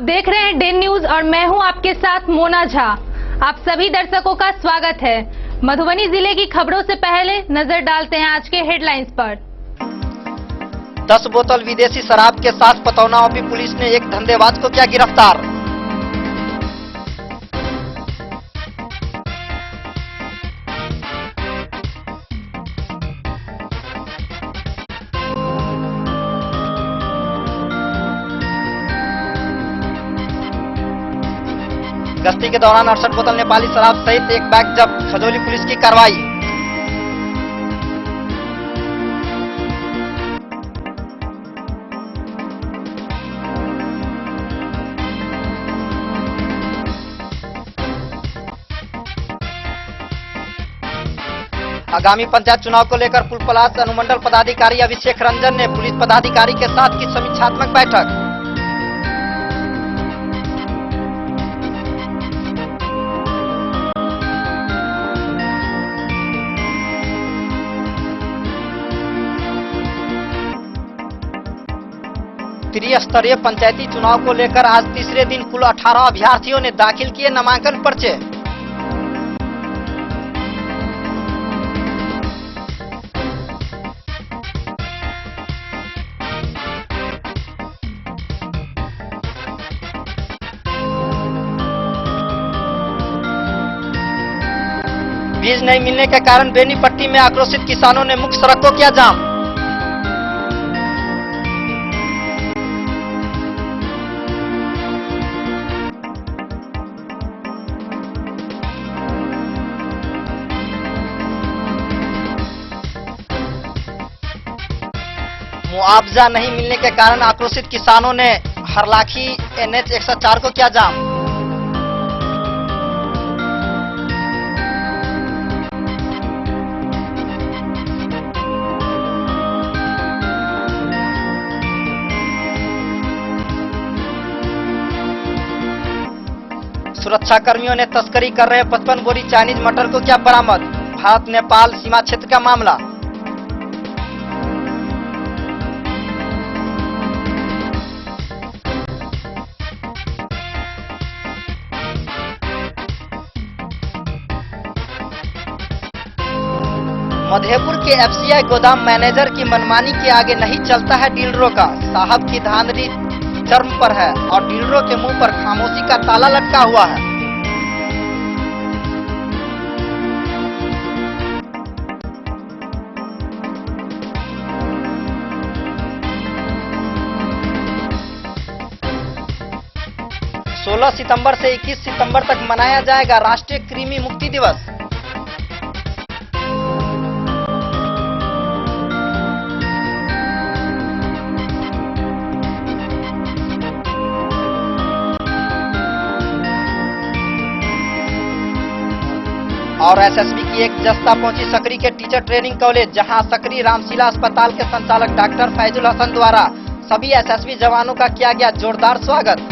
देख रहे हैं डे न्यूज और मैं हूं आपके साथ मोना झा। आप सभी दर्शकों का स्वागत है। मधुबनी जिले की खबरों से पहले नजर डालते हैं आज के हेडलाइंस पर। 10 बोतल विदेशी शराब के साथ पतौना ओपी पुलिस ने एक धंधेबाज को किया गिरफ्तार। गश्ती के दौरान 68 बोतल नेपाली शराब सहित एक बैग जब्त, खजौली पुलिस की कार्रवाई। आगामी पंचायत चुनाव को लेकर फुलपलास अनुमंडल पदाधिकारी अभिषेक रंजन ने पुलिस पदाधिकारी के साथ की समीक्षात्मक बैठक। त्रिस्तरीय पंचायती चुनाव को लेकर आज तीसरे दिन कुल 18 अभ्यर्थियों ने दाखिल किए नामांकन पर्चे। बीज नहीं मिलने के कारण बेनीपट्टी में आक्रोशित किसानों ने मुख्य सड़क को किया जाम। मुआवजा नहीं मिलने के कारण आक्रोशित किसानों ने हरलाखी NH 104 को किया जाम। सुरक्षा कर्मियों ने तस्करी कर रहे 55 बोरी चाइनीज मटर को किया बरामद। भारत नेपाल सीमा क्षेत्र का मामला। मधेपुर के FCI गोदाम मैनेजर की मनमानी के आगे नहीं चलता है डीलरों का। साहब की धांधली चरम पर है और डीलरों के मुंह पर खामोशी का ताला लटका हुआ है। सोलह सितंबर से 21 सितंबर तक मनाया जाएगा राष्ट्रीय कृमि मुक्ति दिवस। और SSB की एक जस्ता पहुंची सकरी के टीचर ट्रेनिंग कॉलेज, जहां सकरी रामशीला अस्पताल के संचालक डॉक्टर फैजुल हसन द्वारा सभी SSB जवानों का किया गया जोरदार स्वागत।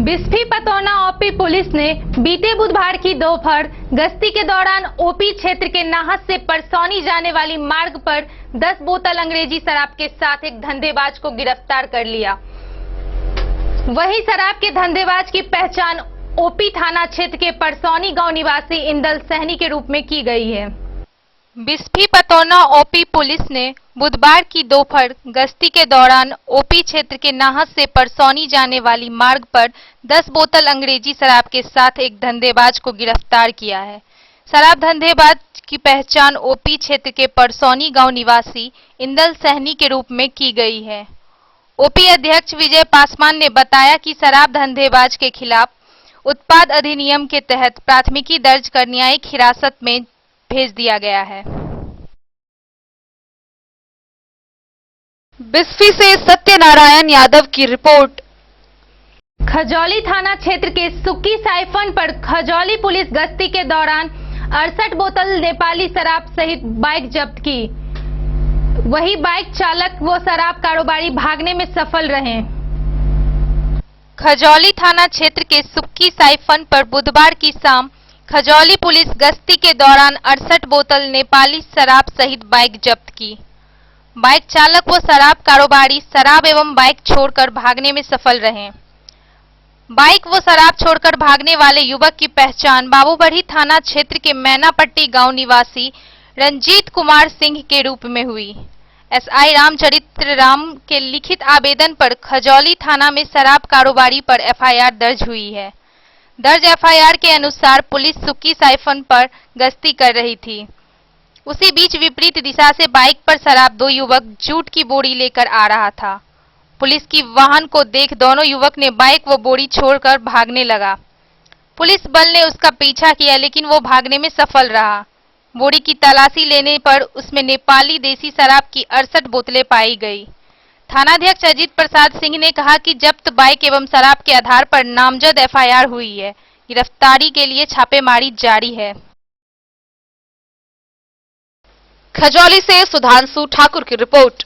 बिस्फी पतौना ओपी पुलिस ने बीते बुधवार की दोपहर गश्ती के दौरान ओपी क्षेत्र के नाहस से परसौनी जाने वाली मार्ग पर 10 बोतल अंग्रेजी शराब के साथ एक धंधेबाज को गिरफ्तार कर लिया। वहीं शराब के धंधेबाज की पहचान ओपी थाना क्षेत्र के परसौनी गांव निवासी इंदल सहनी के रूप में की गई है। बिस्फी पतौना ओपी पुलिस ने बुधवार की दोपहर गश्ती के दौरान ओपी क्षेत्र के नाहस से परसौनी जाने वाली मार्ग पर 10 बोतल अंग्रेजी शराब के साथ एक धंधेबाज को गिरफ्तार किया है। शराब धंधेबाज की पहचान ओपी क्षेत्र के परसौनी गांव निवासी इंदल सहनी के रूप में की गई है। ओपी अध्यक्ष विजय पासवान ने बताया कि शराब धंधेबाज के खिलाफ उत्पाद अधिनियम के तहत प्राथमिकी दर्ज कर न्यायिक हिरासत में भेज दिया गया है। बिस्फी से सत्यनारायण यादव की रिपोर्ट। खजौली थाना क्षेत्र के सुक्की साइफन पर खजौली पुलिस गश्ती के दौरान 68 बोतल नेपाली शराब सहित बाइक जब्त की। वही बाइक चालक व शराब कारोबारी भागने में सफल रहे। खजौली थाना क्षेत्र के सुक्की साइफन पर बुधवार की शाम खजौली पुलिस गश्ती के दौरान 68 बोतल नेपाली शराब सहित बाइक जब्त की। बाइक चालक व शराब कारोबारी शराब एवं बाइक छोड़कर भागने में सफल रहे। बाइक व शराब छोड़कर भागने वाले युवक की पहचान बाबूबढ़ी थाना क्षेत्र के मैनापट्टी गांव निवासी रंजीत कुमार सिंह के रूप में हुई। एसआई रामचरित्र राम के लिखित आवेदन पर खजौली थाना में शराब कारोबारी पर एफआईआर दर्ज हुई है। दर्ज एफआईआर के अनुसार पुलिस सुक्की साइफन पर गश्ती कर रही थी। उसी बीच विपरीत दिशा से बाइक पर सवार 2 युवक जूट की बोरी लेकर आ रहा था। पुलिस की वाहन को देख दोनों युवक ने बाइक व बोरी छोड़कर भागने लगा। पुलिस बल ने उसका पीछा किया लेकिन वो भागने में सफल रहा। बोरी की तलाशी लेने पर उसमें नेपाली देसी शराब की 68 बोतलें पाई गई। थानाध्यक्ष अजीत प्रसाद सिंह ने कहा कि जब्त बाइक एवं शराब के आधार पर नामजद एफआईआर हुई है। गिरफ्तारी के लिए छापेमारी जारी है। खजौली से सुधांशु ठाकुर की रिपोर्ट।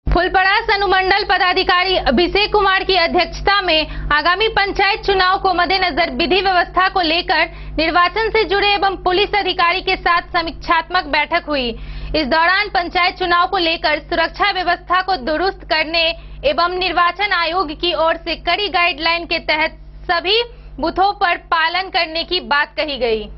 फुलपरास अनुमंडल पदाधिकारी अभिषेक कुमार की अध्यक्षता में आगामी पंचायत चुनाव को मद्देनजर विधि व्यवस्था को लेकर निर्वाचन से जुड़े एवं पुलिस अधिकारी के साथ समीक्षात्मक बैठक हुई। इस दौरान पंचायत चुनाव को लेकर सुरक्षा व्यवस्था को दुरुस्त करने एवं निर्वाचन आयोग की ओर से कड़ी गाइडलाइन के तहत सभी बूथों पर पालन करने की बात कही गई।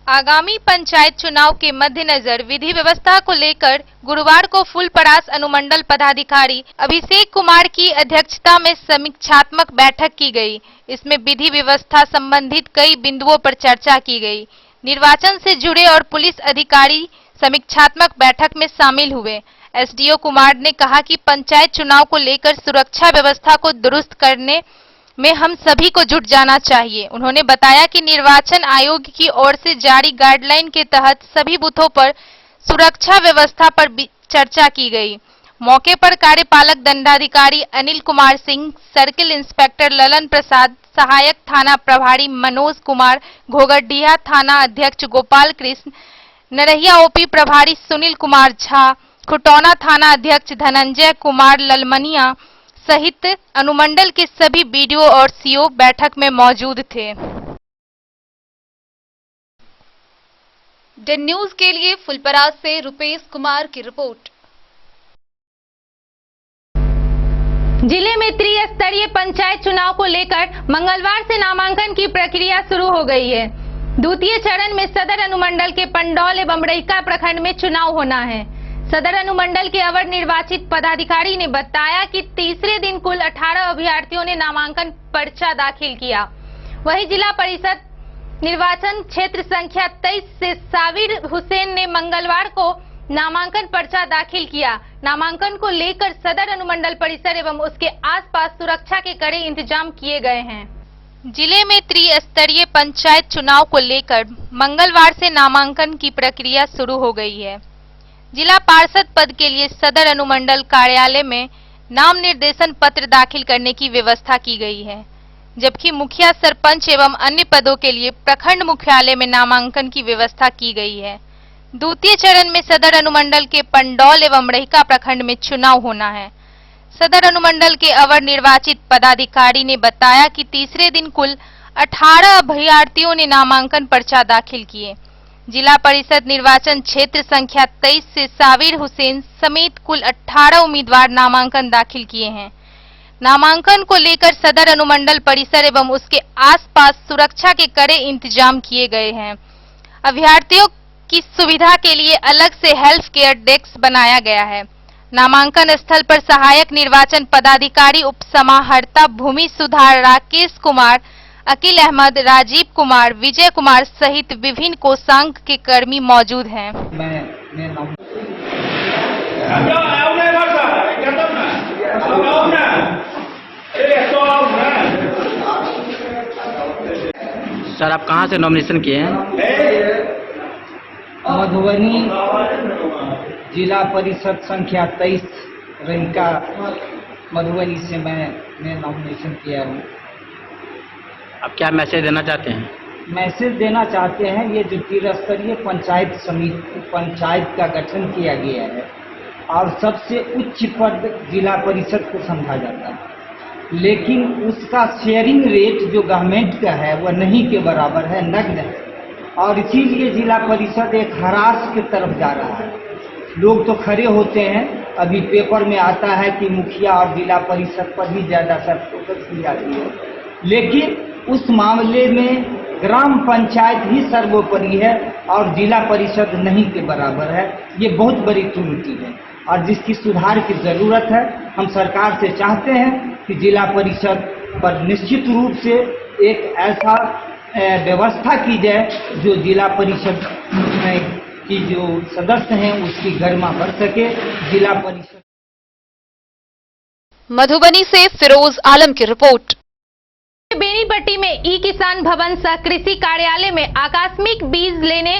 आगामी पंचायत चुनाव के मद्देनजर विधि व्यवस्था को लेकर गुरुवार को फुलपरास अनुमंडल पदाधिकारी अभिषेक कुमार की अध्यक्षता में समीक्षात्मक बैठक की गई। इसमें विधि व्यवस्था संबंधित कई बिंदुओं पर चर्चा की गई। निर्वाचन से जुड़े और पुलिस अधिकारी समीक्षात्मक बैठक में शामिल हुए। एसडीओ कुमार ने कहा कि पंचायत चुनाव को लेकर सुरक्षा व्यवस्था को दुरुस्त करने में हम सभी को जुट जाना चाहिए। उन्होंने बताया कि निर्वाचन आयोग की ओर से जारी गाइडलाइन के तहत सभी बूथों पर सुरक्षा व्यवस्था पर चर्चा की गई। मौके पर कार्यपालक दंडाधिकारी अनिल कुमार सिंह, सर्किल इंस्पेक्टर ललन प्रसाद, सहायक थाना प्रभारी मनोज कुमार, घोगरडीहा थाना अध्यक्ष गोपाल कृष्ण, नरहिया ओपी प्रभारी सुनील कुमार झा, खुटौना थाना अध्यक्ष धनंजय कुमार ललमनिया सहित अनुमंडल के सभी बीडीओ और सीओ बैठक में मौजूद थे। डेन न्यूज के लिए फुलपरास से रुपेश कुमार की रिपोर्ट। जिले में त्रिस्तरीय पंचायत चुनाव को लेकर मंगलवार से नामांकन की प्रक्रिया शुरू हो गई है। द्वितीय चरण में सदर अनुमंडल के पंडौल एवं रईका प्रखंड में चुनाव होना है। सदर अनुमंडल के अवर निर्वाचित पदाधिकारी ने बताया कि तीसरे दिन कुल 18 अभ्यर्थियों ने नामांकन पर्चा दाखिल किया। वहीं जिला परिषद निर्वाचन क्षेत्र संख्या 23 से साबिर हुसैन ने मंगलवार को नामांकन पर्चा दाखिल किया। नामांकन को लेकर सदर अनुमंडल परिसर एवं उसके आसपास सुरक्षा के कड़े इंतजाम किए गए हैं। जिले में त्रिस्तरीय पंचायत चुनाव को लेकर मंगलवार से नामांकन की प्रक्रिया शुरू हो गई है। जिला पार्षद पद के लिए सदर अनुमंडल कार्यालय में नाम निर्देशन पत्र दाखिल करने की व्यवस्था की गई है, जबकि मुखिया, सरपंच एवं अन्य पदों के लिए प्रखंड मुख्यालय में नामांकन की व्यवस्था की गई है। द्वितीय चरण में सदर अनुमंडल के पंडौल एवं रईका प्रखंड में चुनाव होना है। सदर अनुमंडल के अवर निर्वाचित पदाधिकारी ने बताया कि तीसरे दिन कुल 18 अभ्यर्थियों ने नामांकन पर्चा दाखिल किए। जिला परिषद निर्वाचन क्षेत्र संख्या 23 से साबिर हुसैन समेत कुल 18 उम्मीदवार नामांकन दाखिल किए हैं। नामांकन को लेकर सदर अनुमंडल परिसर एवं उसके आसपास सुरक्षा के कड़े इंतजाम किए गए हैं। अभ्यर्थियों की सुविधा के लिए अलग से हेल्थ केयर डेस्क बनाया गया है। नामांकन स्थल पर सहायक निर्वाचन पदाधिकारी उप समाहर्ता भूमि सुधार राकेश कुमार, अकील अहमद, राजीव कुमार, विजय कुमार सहित विभिन्न कोषांग के कर्मी मौजूद हैं। सर, आप कहाँ से नॉमिनेशन किए हैं? मधुबनी जिला परिषद संख्या 23 रईका मधुबनी से मैंने नॉमिनेशन किया हूँ। आप क्या मैसेज देना चाहते हैं? मैसेज देना चाहते हैं। ये जो त्रिस्तरीय पंचायत समिति पंचायत का गठन किया गया है और सबसे उच्च पद जिला परिषद को समझा जाता है, लेकिन उसका शेयरिंग रेट जो गवर्नमेंट का है वह नहीं के बराबर है, नग्न है, और इसीलिए जिला परिषद एक हरास की तरफ जा रहा है। लोग तो खड़े होते हैं, अभी पेपर में आता है कि मुखिया और जिला परिषद पर ही ज़्यादातर फोकस की जाती है, लेकिन उस मामले में ग्राम पंचायत ही सर्वोपरि है और जिला परिषद नहीं के बराबर है। ये बहुत बड़ी त्रुटि है और जिसकी सुधार की ज़रूरत है। हम सरकार से चाहते हैं कि जिला परिषद पर निश्चित रूप से एक ऐसा व्यवस्था की जाए जो जिला परिषद की जो सदस्य हैं उसकी गरिमा बढ़ सके। जिला परिषद मधुबनी से फिरोज आलम की रिपोर्ट। बेनीपट्टी में ई किसान भवन सह कृषि कार्यालय में आकस्मिक बीज लेने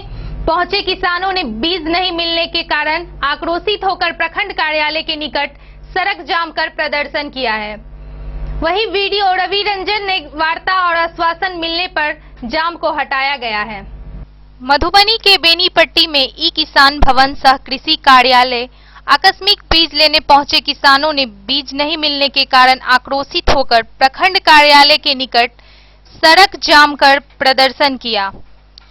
पहुंचे किसानों ने बीज नहीं मिलने के कारण आक्रोशित होकर प्रखंड कार्यालय के निकट सड़क जाम कर प्रदर्शन किया है। वहीं वीडियो रवि रंजन ने वार्ता और आश्वासन मिलने पर जाम को हटाया गया है। मधुबनी के बेनीपट्टी में ई किसान भवन सह कृषि कार्यालय आकस्मिक बीज लेने पहुंचे किसानों ने बीज नहीं मिलने के कारण आक्रोशित होकर प्रखंड कार्यालय के निकट सड़क जाम कर प्रदर्शन किया।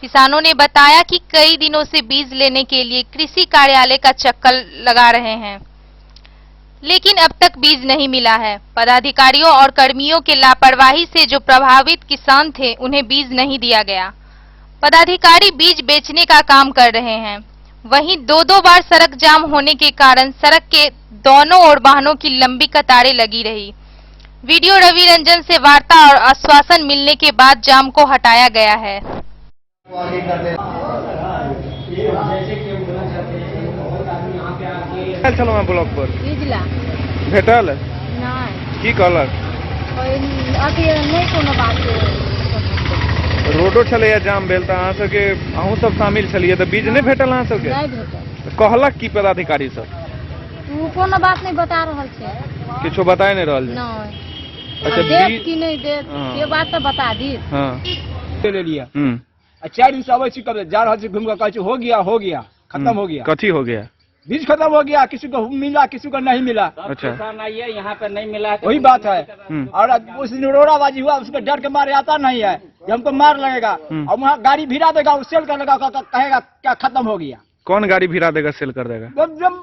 किसानों ने बताया कि कई दिनों से बीज लेने के लिए कृषि कार्यालय का चक्कर लगा रहे हैं, लेकिन अब तक बीज नहीं मिला है। पदाधिकारियों और कर्मियों के लापरवाही से जो प्रभावित किसान थे उन्हें बीज नहीं दिया गया। पदाधिकारी बीज बेचने का काम कर रहे हैं। वहीं दो बार सड़क जाम होने के कारण सड़क के दोनों ओर वाहनों की लंबी कतारें लगी रही। वीडियो रवि रंजन से वार्ता और आश्वासन मिलने के बाद जाम को हटाया गया है। चलो ब्लॉक पर भेटल की कहलक रोडो छलैया जाम भेल तऽ अहाँ सबके अहूँ सब शामिल छलियै तऽ बीज नहीं भेटल अहाँ सबके? कहलक की पदाधिकारी सब? कोनो बात नहीं बता रहल छै, किछो बताए नहीं रहल? अच्छा देत कि नहीं देत ये बात तो बता दी। हाँ ले लिया 4 दिन से अबै छी, कब जा रहल छी घूम के, कहै छी हो गया खत्म हो गया। कथी हो गया? बीज खत्म हो गया, किसी को मिला किसी को नहीं मिला। अच्छा है यहाँ पर नहीं मिला, वही बात है। और उस दिन रोड़ाबाजी हुआ, उसके डर के मारे आता नहीं है, हमको मार लगेगा और वहाँ गाड़ी भिड़ा देगा, सेल कर देगा, कहेगा क्या खत्म हो गया। कौन गाड़ी भिड़ा देगा, सेल कर देगा?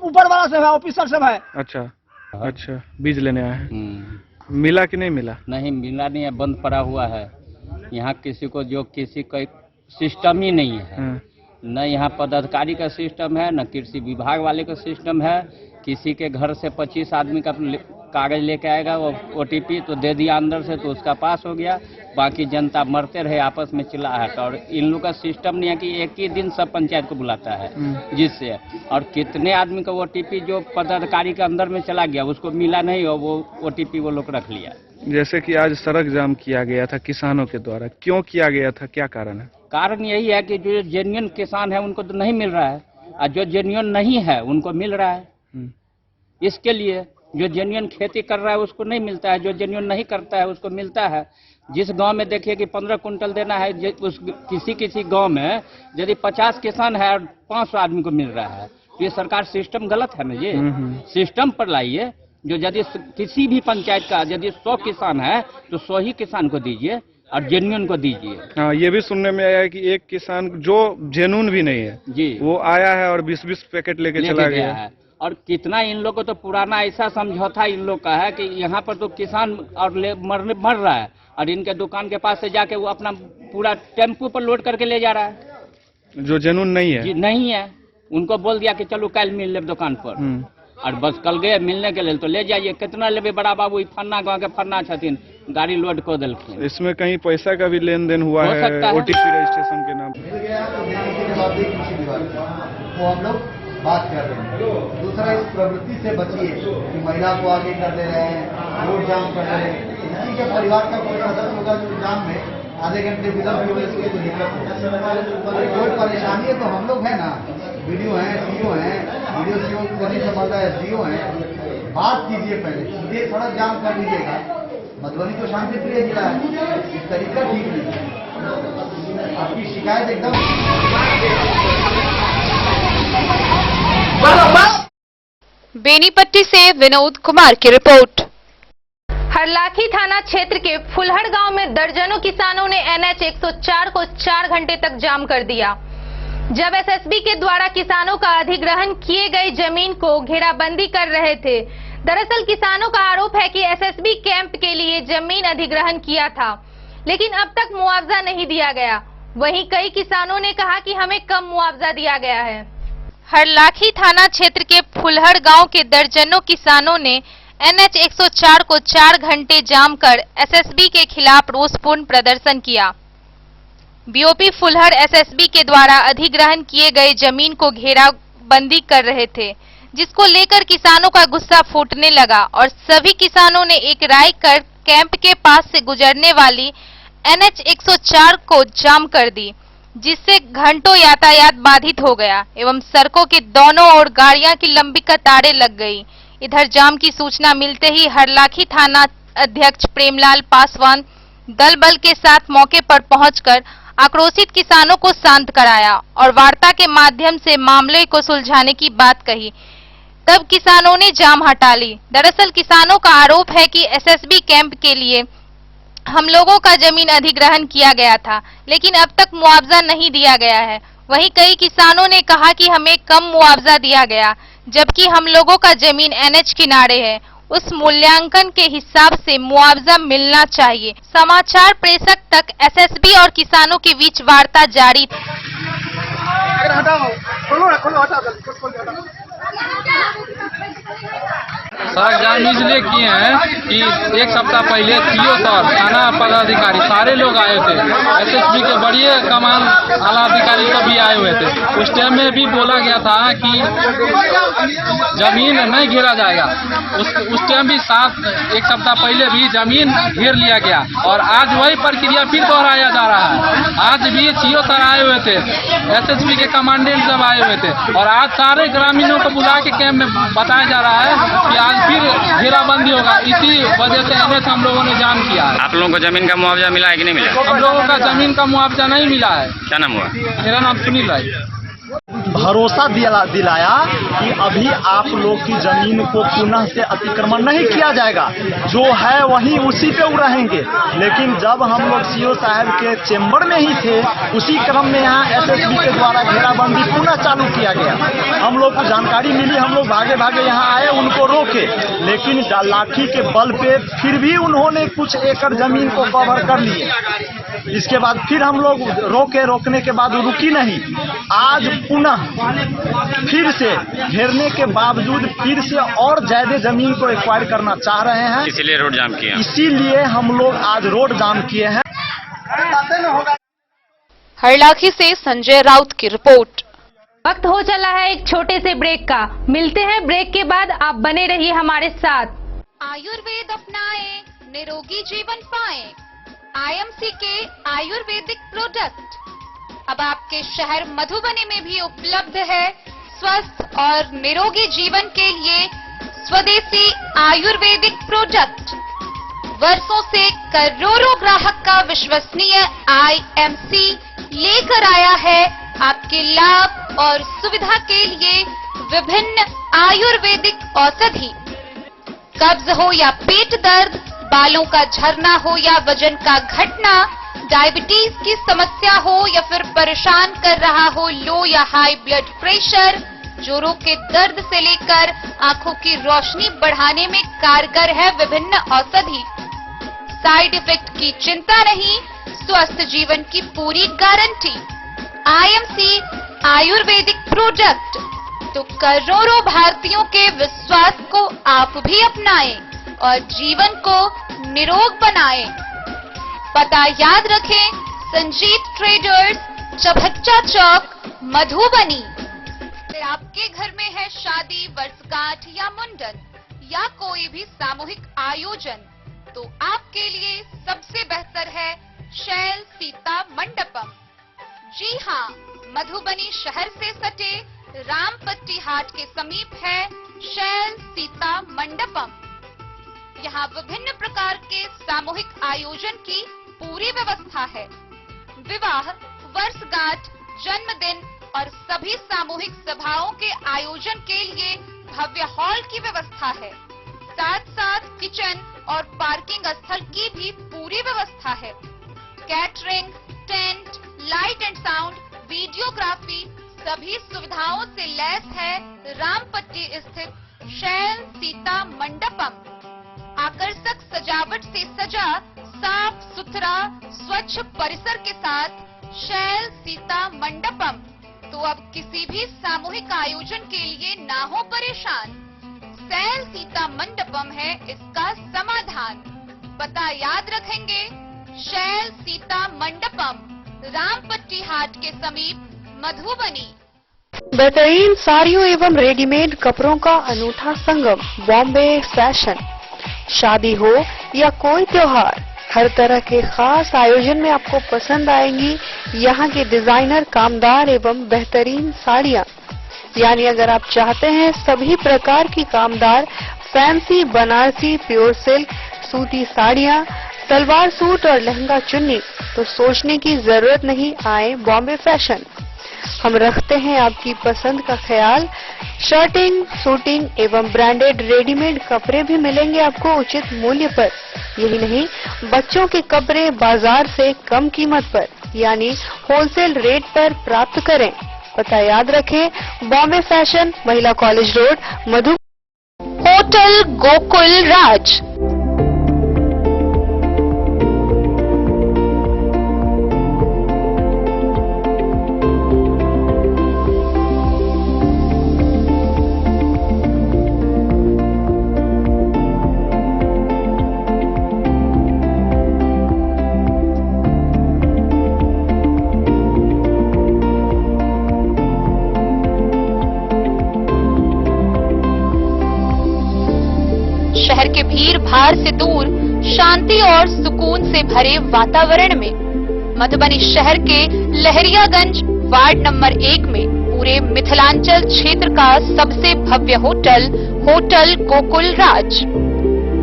ऊपर वाला सब है, ऑफिसर सब है। अच्छा बीज लेने आए हैं। मिला कि नहीं मिला? नहीं मिला, नहीं है, बंद पड़ा हुआ है। यहाँ किसी का सिस्टम ही नहीं है, न यहाँ पदाधिकारी का सिस्टम है, न कृषि विभाग वाले का सिस्टम है। किसी के घर से 25 आदमी का कागज लेके आएगा, वो OTP तो दे दिया अंदर से, तो उसका पास हो गया। बाकी जनता मरते रहे, आपस में चिल्लाहट। और इन लोगों का सिस्टम नहीं है कि एक ही दिन सब पंचायत को बुलाता है, जिससे और कितने आदमी का OTP जो पदाधिकारी के अंदर में चला गया उसको मिला नहीं, और वो OTP वो लोग रख लिया। जैसे कि आज सड़क जाम किया गया था किसानों के द्वारा, क्यों किया गया था, क्या कारण है? कारण यही है कि जो जेन्युइन किसान है उनको तो नहीं मिल रहा है, और जो जेन्युइन नहीं है उनको मिल रहा है। इसके लिए जो जेन्युइन खेती कर रहा है उसको नहीं मिलता है, जो जेन्युइन नहीं करता है उसको मिलता है। जिस गांव में देखिए कि 15 कुंटल देना है, उस किसी गांव में यदि 50 किसान है और 500 आदमी को मिल रहा है, तो ये सरकार सिस्टम गलत है ना। ये सिस्टम पर लाइए, जो यदि किसी भी पंचायत का यदि 100 किसान है तो 100 ही किसान को दीजिए और जेन्युइन को दीजिए। हाँ, ये भी सुनने में आया है कि एक किसान जो जेन्युइन भी नहीं है जी, वो आया है और 20-20 पैकेट लेके चला गया है। और कितना इन लोग को तो पुराना ऐसा समझौता इन लोग का है कि यहाँ पर तो किसान और मर रहा है, और इनके दुकान के पास से जाके वो अपना पूरा टेम्पू पर लोड करके ले जा रहा है, जो जेन्युइन नहीं है। जी नहीं है, उनको बोल दिया कि चलो कल मिल ले दुकान पर, और बस कल गए मिलने के लिए, तो ले जाइए, कितना लेबे बड़ा बाबू, फन्ना गाँव के फन्ना छथिन, गाड़ी लोड कर दिलखिन। इसमें कहीं पैसा का भी लेन देन हुआ है, OTP रजिस्ट्रेशन के नाम वो हम लोग बात कर रहे हैं। दूसरा, इस प्रवृत्ति से बचिए कि महिला को आगे कर दे रहे हैं, रोड जाम कर रहे हैं। किसी के परिवार का कोई सदस्य होगा जो जाम में आधे घंटे विलम्ब हो इसकी तो दिक्कत है, कोई परेशानी है तो हम लोग हैं ना, वीडियो हैं, CO हैं, वीडियो CO को नहीं संभालता है, SDO हैं। बात कीजिए, पहले सीधे सड़क जाम कर दीजिएगा। मधुबनी तो शांति प्रिय जिला है, इस तरीका ठीक नहीं है। शिकायत एकदम बेनीपट्टी से विनोद कुमार की रिपोर्ट। हरलाखी थाना क्षेत्र के फुलहड़ गांव में दर्जनों किसानों ने NH 104 को 4 घंटे तक जाम कर दिया। जब एसएसबी के द्वारा किसानों का अधिग्रहण किए गए जमीन को घेराबंदी कर रहे थे। दरअसल किसानों का आरोप है कि एसएसबी कैंप के लिए जमीन अधिग्रहण किया था, लेकिन अब तक मुआवजा नहीं दिया गया। वहीं कई किसानों ने कहा कि हमें कम मुआवजा दिया गया है। हरलाखी थाना क्षेत्र के फुलहड़ गांव के दर्जनों किसानों ने NH 104 को 4 घंटे जाम कर एसएसबी के खिलाफ रोषपूर्ण प्रदर्शन किया। बीओपी फुलहड़ एसएसबी के द्वारा अधिग्रहण किए गए जमीन को घेराबंदी कर रहे थे, जिसको लेकर किसानों का गुस्सा फूटने लगा और सभी किसानों ने एक राय कर कैंप के पास से गुजरने वाली NH 104 को जाम कर दी, जिससे घंटों यातायात बाधित हो गया एवं सड़कों के दोनों ओर गाड़ियां की लंबी कतारें लग गई। इधर जाम की सूचना मिलते ही हरलाखी थाना अध्यक्ष प्रेमलाल पासवान दल बल के साथ मौके पर पहुंचकर आक्रोशित किसानों को शांत कराया और वार्ता के माध्यम से मामले को सुलझाने की बात कही। तब किसानों ने जाम हटा ली। दरअसल किसानों का आरोप है कि एसएसबी कैंप के लिए हम लोगों का जमीन अधिग्रहण किया गया था, लेकिन अब तक मुआवजा नहीं दिया गया है। वहीं कई किसानों ने कहा कि हमें कम मुआवजा दिया गया, जबकि हम लोगों का जमीन NH किनारे है। उस मूल्यांकन के हिसाब से मुआवजा मिलना चाहिए। समाचार प्रेषक तक एसएसबी और किसानों के बीच वार्ता जारी थी। सड़क जाम इसलिए किए हैं कि एक सप्ताह पहले सीओ सर, थाना पदाधिकारी सारे लोग आए थे। एसएसबी के बड़ी कमान आला अधिकारी सभी आए हुए थे। उस टाइम में भी बोला गया था कि जमीन नहीं घेरा जाएगा। उस टाइम भी एक सप्ताह पहले भी जमीन घेर लिया गया और आज वही प्रक्रिया फिर दोहराया जा रहा है। आज भी सीओ सर आए हुए थे, एसएसबी के कमांडेंट सब आए हुए थे और आज सारे ग्रामीणों को बुला के कैंप में बताया जा रहा है कि आज फिर घेराबंदी होगा। इसी वजह से NH हम लोगों ने जाम किया है। आप लोगों को जमीन का मुआवजा मिला है कि नहीं मिला? हम लोगों का जमीन का मुआवजा नहीं मिला है। क्या नाम हुआ? मेरा नाम सुनील राय। भरोसा दिलाया कि अभी आप लोग की जमीन को पुनः से अतिक्रमण नहीं किया जाएगा, जो है वहीं उसी पे रहेंगे। लेकिन जब हम लोग सीओ साहब के चेंबर में ही थे, उसी क्रम में यहाँ एसएसबी के द्वारा घेराबंदी पुनः चालू किया गया। हम लोग को जानकारी मिली, हम लोग भागे भागे यहाँ आए, उनको रोके, लेकिन लाठी के बल पे फिर भी उन्होंने कुछ एकड़ जमीन को कवर कर लिए। इसके बाद फिर हम लोग रोकने के बाद रुकी नहीं। आज पुनः फिर से घेरने के बावजूद फिर से और ज्यादा जमीन को एक्वायर करना चाह रहे हैं। इसीलिए रोड जाम किया। इसीलिए हम लोग आज रोड जाम किए हैं। हरलाखी से संजय राउत की रिपोर्ट। वक्त हो चला है एक छोटे से ब्रेक का। मिलते हैं ब्रेक के बाद। आप बने रहिए हमारे साथ। आयुर्वेद अपनाएं, निरोगी जीवन पाएं। IMC के आयुर्वेदिक प्रोडक्ट अब आपके शहर मधुबनी में भी उपलब्ध है। स्वस्थ और निरोगी जीवन के लिए स्वदेशी आयुर्वेदिक प्रोडक्ट वर्षों से करोड़ों ग्राहक का विश्वसनीय IMC लेकर आया है आपके लाभ और सुविधा के लिए विभिन्न आयुर्वेदिक औषधि। कब्ज हो या पेट दर्द, बालों का झरना हो या वजन का घटना, डायबिटीज की समस्या हो या फिर परेशान कर रहा हो लो या हाई ब्लड प्रेशर, जोड़ों के दर्द से लेकर आंखों की रोशनी बढ़ाने में कारगर है विभिन्न औषधि। साइड इफेक्ट की चिंता नहीं, स्वस्थ जीवन की पूरी गारंटी। IMC आयुर्वेदिक प्रोडक्ट तो करोड़ों भारतीयों के विश्वास को आप भी अपनाएं और जीवन को निरोग बनाएं। पता याद रखें, संजीत ट्रेडर्स, चभच्चा चौक, मधुबनी। फिर आपके घर में है शादी, वर्षगांठ या मुंडन या कोई भी सामूहिक आयोजन, तो आपके लिए सबसे बेहतर है शैल सीता मंडपम। जी हाँ, मधुबनी शहर से सटे रामपट्टी हाट के समीप है शैल सीता मंडपम। यहाँ विभिन्न प्रकार के सामूहिक आयोजन की पूरी व्यवस्था है। विवाह, वर्षगांठ, जन्मदिन और सभी सामूहिक सभाओं के आयोजन के लिए भव्य हॉल की व्यवस्था है। साथ साथ किचन और पार्किंग स्थल की भी पूरी व्यवस्था है। Catering, tent, light and sound, videography सभी सुविधाओं से लैस है रामपट्टी स्थित शैल सीता मंडपम। आकर्षक सजावट से सजा साफ सुथरा स्वच्छ परिसर के साथ शैल सीता मंडपम। तो अब किसी भी सामूहिक आयोजन के लिए ना हो परेशान, शैल सीता मंडपम है इसका समाधान। पता याद रखेंगे, शैल सीता मंडपम, रामपट्टी हाट के समीप, मधुबनी। बेहतरीन साड़ियों एवं रेडीमेड कपड़ों का अनूठा संगम, बॉम्बे फैशन। शादी हो या कोई त्योहार, हर तरह के खास आयोजन में आपको पसंद आएंगी यहाँ के डिजाइनर, कामदार एवं बेहतरीन साड़ियाँ। यानी अगर आप चाहते हैं सभी प्रकार की कामदार, फैंसी, बनारसी, प्योर सिल्क, सूती साड़ियाँ, सलवार सूट और लहंगा चुन्नी, तो सोचने की जरूरत नहीं, आए बॉम्बे फैशन। हम रखते हैं आपकी पसंद का ख्याल। शर्टिंग, सूटिंग एवं ब्रांडेड रेडीमेड कपड़े भी मिलेंगे आपको उचित मूल्य पर। यही नहीं, बच्चों के कपड़े बाजार से कम कीमत पर, यानी होलसेल रेट पर प्राप्त करें। पता याद रखें, बॉम्बे फैशन, महिला कॉलेज रोड, मधु। होटल गोकुल राज। शहर के भीड़ भाड़ से दूर, शांति और सुकून से भरे वातावरण में मधुबनी शहर के लहरियागंज वार्ड नंबर 1 में पूरे मिथिलांचल क्षेत्र का सबसे भव्य होटल, होटल गोकुल राज।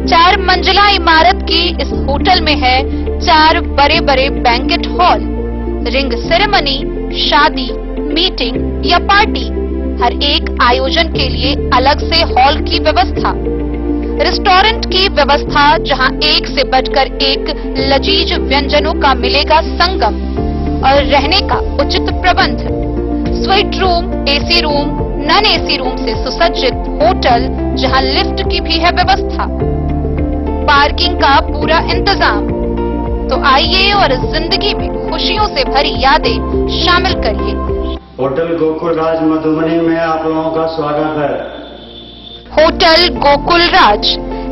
4 मंजिला इमारत की इस होटल में है 4 बड़े बड़े बैंकेट हॉल, रिंग सेरेमनी, शादी, मीटिंग या पार्टी, हर एक आयोजन के लिए अलग से हॉल की व्यवस्था। रेस्टोरेंट की व्यवस्था, जहां एक से बढ़कर एक लजीज व्यंजनों का मिलेगा संगम, और रहने का उचित प्रबंध। Suite room, AC room, non AC room से सुसज्जित होटल, जहां लिफ्ट की भी है व्यवस्था। पार्किंग का पूरा इंतजाम। तो आइए और जिंदगी में खुशियों से भरी यादें शामिल करिए। होटल गोकुल राज मधुबनी में आप लोगों का स्वागत है। होटल गोकुल राज,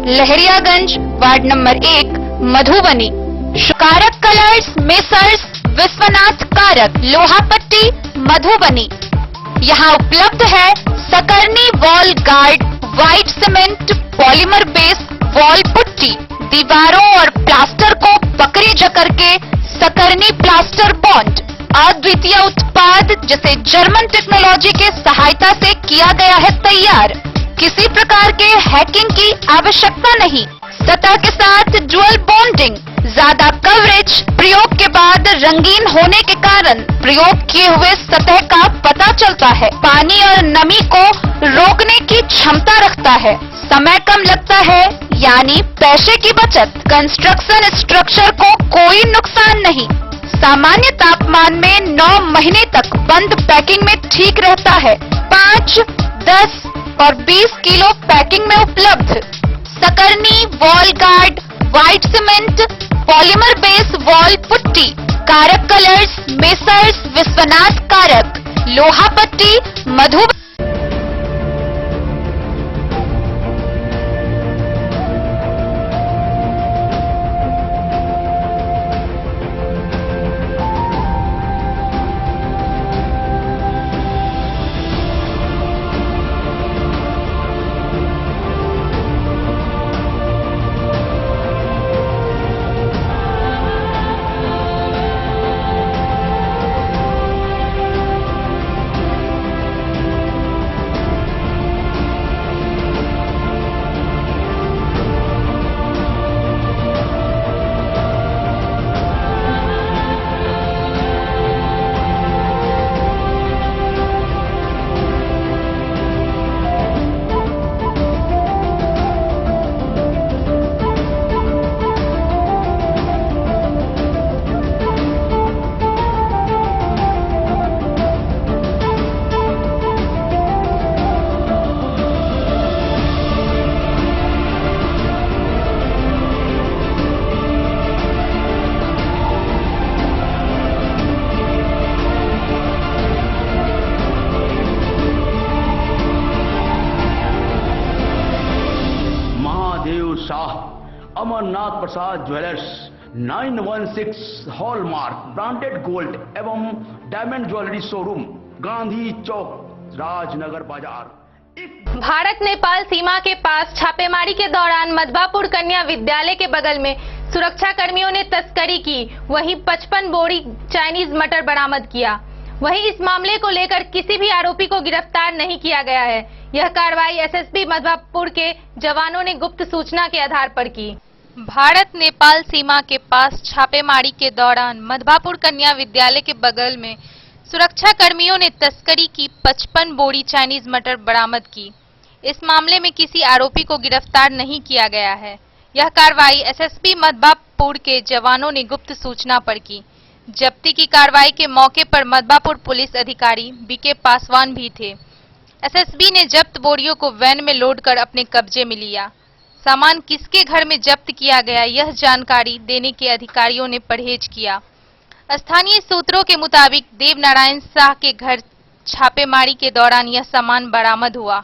लहरियागंज वार्ड नंबर 1, मधुबनी। कारक कलर्स, मेसर्स विश्वनाथ कारक, लोहापट्टी, मधुबनी। यहाँ उपलब्ध है Sakarni wall guard, white cement, polymer base wall putty. दीवारों और प्लास्टर को पकड़ी जकड़ के सकरनी प्लास्टर बॉन्ड, अद्वितीय उत्पाद जिसे जर्मन टेक्नोलॉजी के सहायता से किया गया है तैयार। किसी प्रकार के हैकिंग की आवश्यकता नहीं। सतह के साथ डुअल बॉन्डिंग, ज्यादा कवरेज, प्रयोग के बाद रंगीन होने के कारण प्रयोग किए हुए सतह का पता चलता है। पानी और नमी को रोकने की क्षमता रखता है। समय कम लगता है, यानी पैसे की बचत। कंस्ट्रक्शन स्ट्रक्चर को कोई नुकसान नहीं। सामान्य तापमान में 9 महीने तक बंद पैकिंग में ठीक रहता है। 5, 10 और 20 किलो पैकिंग में उपलब्ध। Sakarni wall guard, white cement, polymer base wall putty. Karak colours, messrs Vishwanath Karak, Lohapatti, Madhubani. Amarnath Prasad jewellers 916 hallmark branded gold एवं diamond jewellery showroom, Gandhi Chowk, Rajnagar बाजार। भारत नेपाल सीमा के पास छापेमारी के दौरान मधवापुर कन्या विद्यालय के बगल में सुरक्षा कर्मियों ने तस्करी की, वहीं 55 बोरी चाइनीज मटर बरामद किया। वहीं इस मामले को लेकर किसी भी आरोपी को गिरफ्तार नहीं किया गया है। यह कार्रवाई एसएसबी मधवापुर के जवानों ने गुप्त सूचना के आधार पर की। भारत नेपाल सीमा के पास छापेमारी के दौरान मधवापुर कन्या विद्यालय के बगल में सुरक्षा कर्मियों ने तस्करी की 55 बोरी चाइनीज मटर बरामद की। इस मामले में किसी आरोपी को गिरफ्तार नहीं किया गया है। यह कार्रवाई एसएसबी मधवापुर के जवानों ने गुप्त सूचना पर की। जब्ती की कार्रवाई के मौके पर मधवापुर पुलिस अधिकारी बीके पासवान भी थे। एसएसबी ने जब्त बोरियों को वैन में लोड कर अपने कब्जे में लिया। सामान किसके घर में जब्त किया गया, यह जानकारी देने के अधिकारियों ने परहेज किया। स्थानीय सूत्रों के मुताबिक देव नारायण शाह के घर छापेमारी के दौरान यह सामान बरामद हुआ।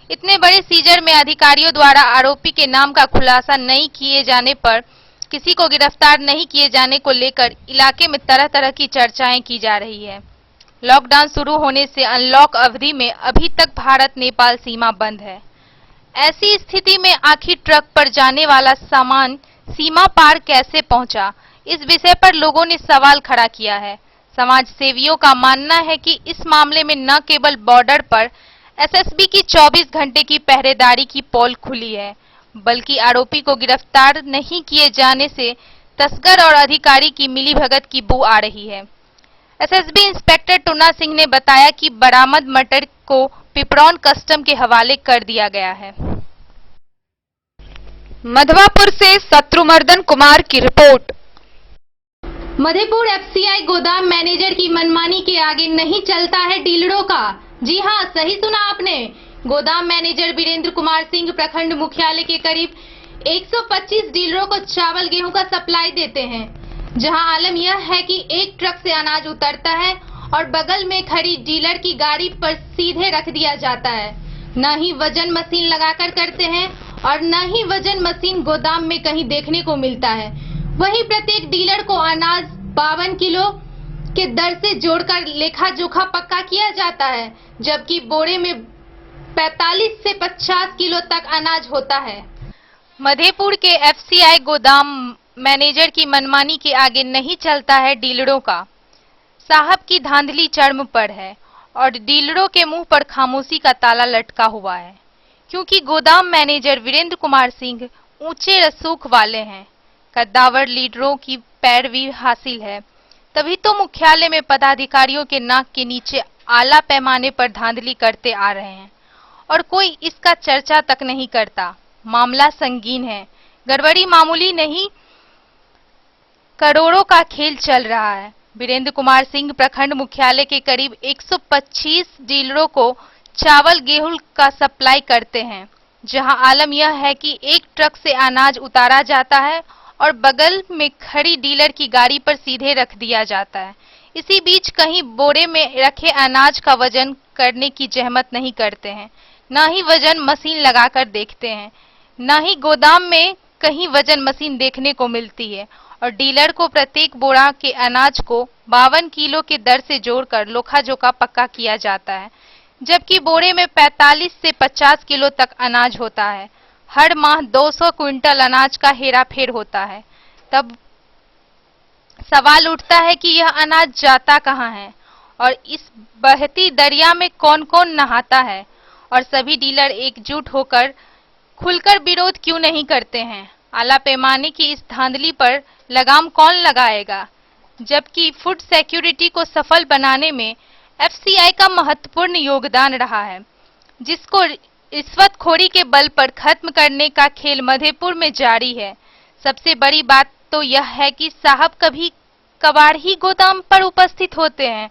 इतने बड़े सीजर में अधिकारियों द्वारा आरोपी के नाम का खुलासा नहीं किए जाने पर किसी को गिरफ्तार नहीं किए जाने को लेकर इलाके में तरह तरह की चर्चाएं की जा रही है। लॉकडाउन शुरू होने से अनलॉक अवधि में अभी तक भारत नेपाल सीमा बंद है। ऐसी स्थिति में आखिर ट्रक पर जाने वाला सामान सीमा पार कैसे पहुंचा, इस विषय पर लोगों ने सवाल खड़ा किया है। समाज सेवियों का मानना है कि इस मामले में न केवल बॉर्डर पर एसएसबी की 24 घंटे की पहरेदारी की पोल खुली है, बल्कि आरोपी को गिरफ्तार नहीं किए जाने से तस्कर और अधिकारी की मिलीभगत की बू आ रही है। एसएसबी इंस्पेक्टर टुना सिंह ने बताया कि बरामद मटर को पिपरौन कस्टम के हवाले कर दिया गया है। मधवापुर से शत्रुमर्दन कुमार की रिपोर्ट। मधेपुर एफसीआई गोदाम मैनेजर की मनमानी के आगे नहीं चलता है डीलरों का। जी हां, सही सुना आपने। गोदाम मैनेजर वीरेंद्र कुमार सिंह प्रखंड मुख्यालय के करीब 125 डीलरों को चावल गेहूं का सप्लाई देते हैं, जहां आलम यह है कि एक ट्रक से अनाज उतरता है और बगल में खड़ी डीलर की गाड़ी पर सीधे रख दिया जाता है। न ही वजन मशीन लगाकर करते हैं और न ही वजन मशीन गोदाम में कहीं देखने को मिलता है। वहीं प्रत्येक डीलर को अनाज 52 किलो के दर से जोड़कर लेखा जोखा पक्का किया जाता है, जबकि बोरे में 45 से 50 किलो तक अनाज होता है। मधेपुर के एफसीआई गोदाम मैनेजर की मनमानी के आगे नहीं चलता है डीलरों का। साहब की धांधली चरम पर है और डीलरों के मुंह पर खामोशी का ताला लटका हुआ है, क्योंकि गोदाम मैनेजर वीरेंद्र कुमार सिंह ऊंचे रसूख वाले हैं। कद्दावर लीडरों की पैरवी हासिल है, तभी तो मुख्यालय में पदाधिकारियों के नाक के नीचे आला पैमाने पर धांधली करते आ रहे हैं और कोई इसका चर्चा तक नहीं करता। मामला संगीन है, गड़बड़ी मामूली नहीं, करोड़ों का खेल चल रहा है। वीरेंद्र कुमार सिंह प्रखंड मुख्यालय के करीब 125 डीलरों को चावल गेहूं का सप्लाई करते हैं, जहां आलम यह है कि एक ट्रक से अनाज उतारा जाता है और बगल में खड़ी डीलर की गाड़ी पर सीधे रख दिया जाता है। इसी बीच कहीं बोरे में रखे अनाज का वजन करने की जहमत नहीं करते हैं, न ही वजन मशीन लगाकर देखते हैं, न ही गोदाम में कहीं वजन मशीन देखने को मिलती है और डीलर को प्रत्येक बोरा के अनाज को 52 किलो के दर से जोड़कर लोखा जोखा पक्का किया जाता है, जबकि बोरे में 45 से 50 किलो तक अनाज होता है। हर माह 200 क्विंटल अनाज का हेराफेर होता है। तब सवाल उठता है कि यह अनाज जाता कहां है और इस बहती दरिया में कौन कौन नहाता है, और सभी डीलर एकजुट होकर खुलकर विरोध क्यों नहीं करते हैं। आला पैमाने की इस धांधली पर लगाम कौन लगाएगा, जबकि फूड सिक्योरिटी को सफल बनाने में एफसीआई का महत्वपूर्ण योगदान रहा है, जिसको रिश्वतखोरी के बल पर खत्म करने का खेल मधेपुर में जारी है। सबसे बड़ी बात तो यह है कि साहब कभी कभार ही गोदाम पर उपस्थित होते हैं।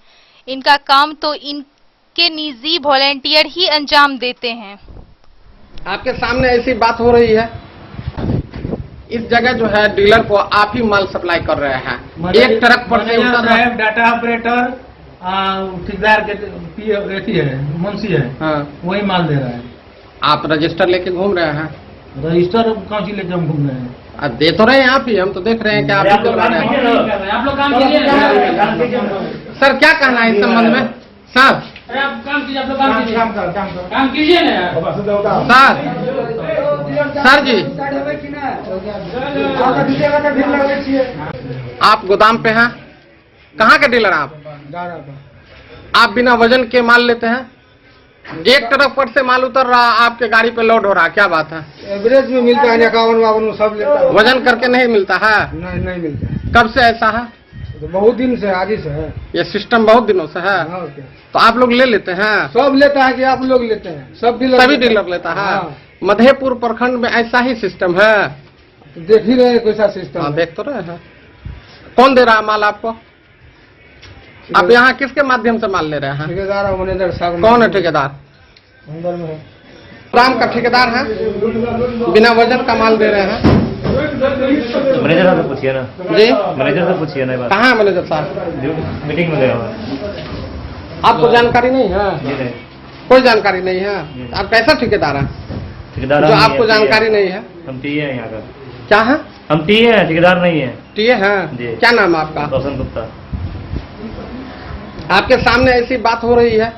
इनका काम तो इनके निजी वॉलेंटियर ही अंजाम देते हैं। आपके सामने ऐसी बात हो रही है, इस जगह जो है डीलर को आप ही माल सप्लाई कर रहे हैं। एक ट्रक पर से डाटा ऑपरेटर ठेकेदार के है, मुंशी है, हाँ, वही माल दे रहा है। आप रजिस्टर लेके घूम रहे हैं? रजिस्टर कौन सी लेकर हम घूम रहे हैं? दे तो रहे हैं आप ही, हम तो देख रहे हैं कि आप ही करवा रहे हैं। आप लोग काम कीजिए। सर क्या कहना है इस संबंध में? साहब आप काम कीजिए, आप लोग काम कीजिए ना सर जी, आप गोदाम पे हैं, कहाँ के डीलर आप? आप बिना वजन के माल लेते हैं? एक ट्रक पर से माल उतर रहा, आपके गाड़ी पे लोड हो रहा, क्या बात है? एवरेज में मिलता है 51-52 सब लेता है। वजन करके नहीं मिलता है? नहीं मिलता। कब से ऐसा है? तो बहुत दिन से, आज ही से है ये सिस्टम, बहुत दिनों से है। तो आप लोग ले लेते हैं? सब लेता है कि आप लोग लेते हैं? सब डीलर, सभी डीलर लेता है। मधेपुर प्रखंड में ऐसा ही सिस्टम है? तो देख ही रहे कैसा सिस्टम। देख तो रहे हैं। कौन दे रहा है माल आपको? आप यहाँ किसके माध्यम से माल ले रहे हैं? ठेकेदार और मैनेजर साहब। कौन है ठेकेदार? अंदर में है। राम का ठेकेदार है, बिना वजन का माल दे रहे हैं। मैनेजर साहब से पूछिए ना जी, मैनेजर से पूछिए ना। कहाँ है मैनेजर साहब? मीटिंग में गया हुआ। आपको जानकारी नहीं है? जी नहीं, कोई जानकारी नहीं है। आप कैसा ठेकेदार है ठेकेदार जो आपको जानकारी नहीं है? हम टीए हैं यहाँ का। क्या है? हम टीए हैं, ठेकेदार नहीं है। टीए हैं? क्या नाम है आपका? रोशन गुप्ता। आपके सामने ऐसी बात हो रही है,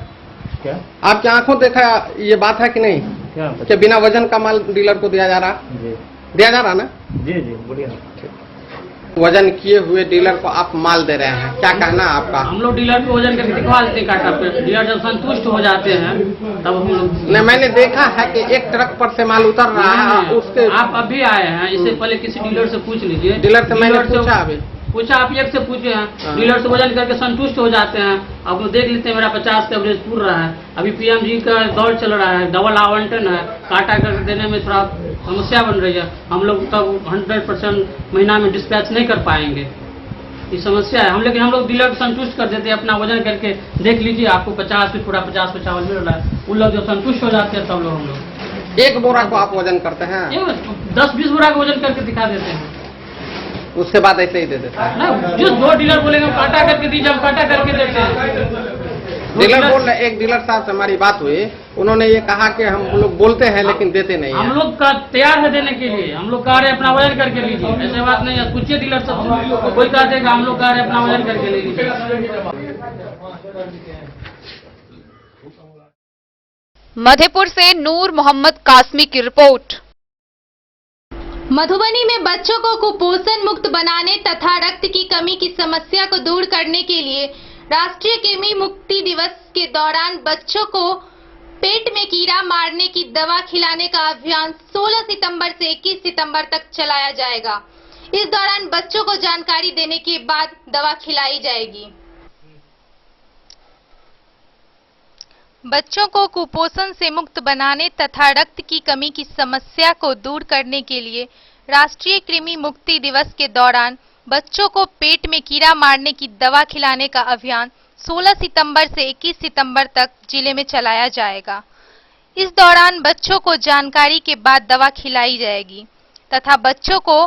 क्या आपकी आंखों देखा ये बात है कि नहीं? क्या कि बिना वजन का माल डीलर को दिया जा रहा? जी दिया जा रहा ना? जी बढ़िया। वजन किए हुए डीलर को आप माल दे रहे हैं, क्या कहना है आपका? हम लोग डीलर को वजन करके दिखवा देते हैं काटा पे, डीलर जब संतुष्ट हो जाते हैं तब हम लोग। नहीं, मैंने देखा है कि एक ट्रक पर से माल उतर रहा है, उसके आप अभी आए हैं, इससे पहले किसी डीलर से पूछ लीजिए। डीलर से मैंने पूछा, आप एक से पूछे हैं, डीलर से वजन करके संतुष्ट हो जाते हैं। अब लोग देख लेते हैं मेरा 50 का एवरेज पूर रहा है। अभी पीएमजी का दौर चल रहा है, डबल आवंटन है, काटा कर देने में थोड़ा समस्या बन रही है। हम लोग तब 100% महीना में डिस्पैच नहीं कर पाएंगे, ये समस्या है। लेकिन हम लोग डीलर को संतुष्ट कर देते हैं, अपना वजन करके देख लीजिए, आपको 50 में पूरा 50 पे चावल मिल रहा है। उन लोग जो संतुष्ट हो जाते हैं तब लोग हम लोग एक बोरा को आप वजन करते हैं? 10-20 बोरा का वजन करके दिखा देते हैं, उसके बाद ऐसे ही दे देता है ना। जो दो डीलर बोलेंगे काटा करके दीजिए, हम काटा करके देते हैं। डीलर बोल रहे, एक डीलर साहब से हमारी बात हुई, उन्होंने ये कहा कि हम लोग बोलते हैं लेकिन देते नहीं हम लोग का तैयार है देने के लिए, हम लोग कह रहे हैं अपना वजन करके लीजिए, ऐसे बात नहीं है। पूछिए डीलर साहब, कोई कह देगा हम लोग कह रहे हैं अपना वजन करके ले लीजिए। मधेपुर से नूर मोहम्मद कासमी की रिपोर्ट। मधुबनी में बच्चों को कुपोषण मुक्त बनाने तथा रक्त की कमी की समस्या को दूर करने के लिए राष्ट्रीय कृमि मुक्ति दिवस के दौरान बच्चों को पेट में कीड़ा मारने की दवा खिलाने का अभियान 16 सितंबर से 21 सितंबर तक चलाया जाएगा। इस दौरान बच्चों को जानकारी देने के बाद दवा खिलाई जाएगी। बच्चों को कुपोषण से मुक्त बनाने तथा रक्त की कमी की समस्या को दूर करने के लिए राष्ट्रीय कृमि मुक्ति दिवस के दौरान बच्चों को पेट में कीड़ा मारने की दवा खिलाने का अभियान 16 सितंबर से 21 सितंबर तक जिले में चलाया जाएगा। इस दौरान बच्चों को जानकारी के बाद दवा खिलाई जाएगी तथा बच्चों को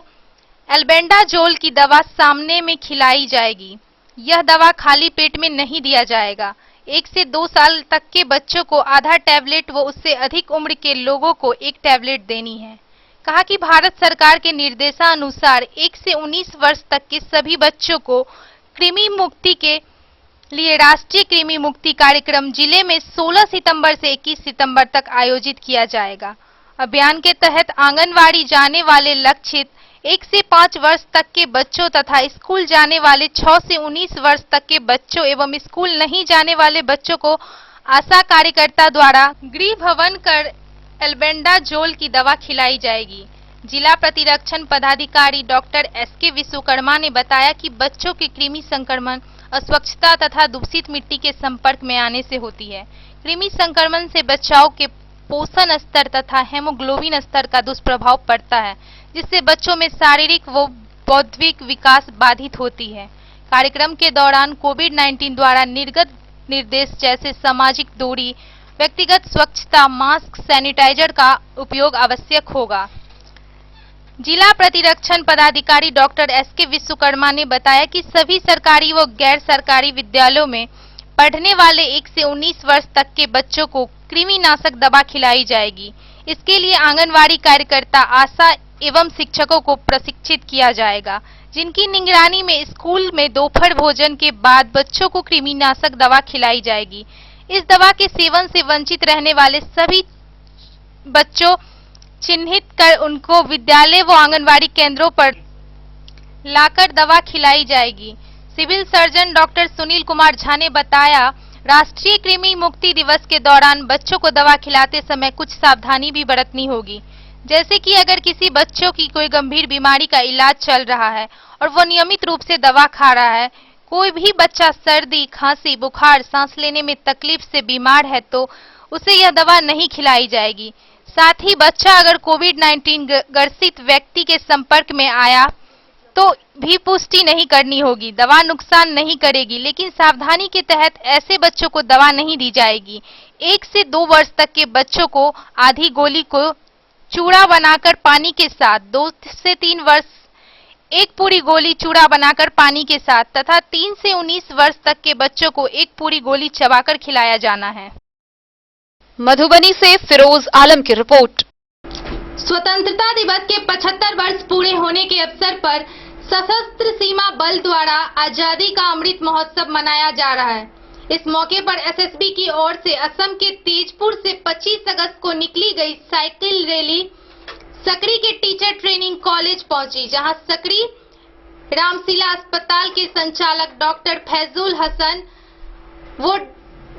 एल्बेंडाजोल की दवा सामने में खिलाई जाएगी। यह दवा खाली पेट में नहीं दिया जाएगा। 1 से 2 साल तक के बच्चों को आधा टैबलेट व उससे अधिक उम्र के लोगों को 1 टैबलेट देनी है। कहा कि भारत सरकार के निर्देशानुसार 1 से 19 वर्ष तक के सभी बच्चों को कृमि मुक्ति के लिए राष्ट्रीय कृमि मुक्ति कार्यक्रम जिले में 16 सितंबर से 21 सितंबर तक आयोजित किया जाएगा। अभियान के तहत आंगनवाड़ी जाने वाले लक्षित 1 से 5 वर्ष तक के बच्चों तथा स्कूल जाने वाले 6 से 19 वर्ष तक के बच्चों एवं स्कूल नहीं जाने वाले बच्चों को आशा कार्यकर्ता द्वारा गृह भवन कर एल्बेंडाजोल की दवा खिलाई जाएगी। जिला प्रतिरक्षण पदाधिकारी डॉक्टर एसके विश्वकर्मा ने बताया कि बच्चों के कृमि संक्रमण अस्वच्छता तथा दूषित मिट्टी के संपर्क में आने से होती है। कृमि संक्रमण से बचाव के पोषण स्तर तथा हेमोग्लोबिन स्तर का दुष्प्रभाव पड़ता है, जिससे बच्चों में शारीरिक व बौद्धिक विकास बाधित होती है। कार्यक्रम के दौरान कोविड-19 द्वारा निर्गत निर्देश जैसे सामाजिक दूरी, व्यक्तिगत स्वच्छता, मास्क, सैनिटाइजर का उपयोग आवश्यक होगा। जिला प्रतिरक्षण पदाधिकारी डॉक्टर एसके विश्वकर्मा ने बताया कि सभी सरकारी व गैर सरकारी विद्यालयों में पढ़ने वाले 1 से 19 वर्ष तक के बच्चों को कृमिनाशक दवा खिलाई जाएगी। इसके लिए आंगनवाड़ी कार्यकर्ता, आशा एवं शिक्षकों को प्रशिक्षित किया जाएगा, जिनकी निगरानी में स्कूल में दोपहर भोजन के बाद बच्चों को कृमिनाशक दवा खिलाई जाएगी। इस दवा के सेवन से वंचित रहने वाले सभी बच्चों चिन्हित कर उनको विद्यालय व आंगनवाड़ी केंद्रों पर लाकर दवा खिलाई जाएगी। Civil surgeon doctor Sunil Kumar Jha ने बताया, राष्ट्रीय कृमि मुक्ति दिवस के दौरान बच्चों को दवा खिलाते समय कुछ सावधानी भी बरतनी होगी, जैसे कि अगर किसी बच्चों की कोई गंभीर बीमारी का इलाज चल रहा है और वो नियमित रूप से दवा खा रहा है, कोई भी बच्चा सर्दी, खांसी, बुखार, सांस लेने में तकलीफ से बीमार है तो उसे यह दवा नहीं खिलाई जाएगी। साथ ही बच्चा अगर कोविड-19 ग्रसित व्यक्ति के संपर्क में आया तो भी पुष्टि नहीं करनी होगी। दवा नुकसान नहीं करेगी, लेकिन सावधानी के तहत ऐसे बच्चों को दवा नहीं दी जाएगी। 1 से 2 वर्ष तक के बच्चों को आधी गोली को चूड़ा बनाकर पानी के साथ, 2 से 3 वर्ष 1 पूरी गोली चूड़ा बनाकर पानी के साथ तथा 3 से 19 वर्ष तक के बच्चों को 1 पूरी गोली चबाकर खिलाया जाना है। मधुबनी से फिरोज आलम की रिपोर्ट। स्वतंत्रता दिवस के 75 वर्ष पूरे होने के अवसर पर सशस्त्र सीमा बल द्वारा आजादी का अमृत महोत्सव मनाया जा रहा है। इस मौके पर एसएसबी की ओर से असम के तेजपुर से 25 अगस्त को निकली गई साइकिल रैली सकरी के टीचर ट्रेनिंग कॉलेज पहुंची, जहां सकरी रामशिला अस्पताल के संचालक डॉक्टर फैजुल हसन वो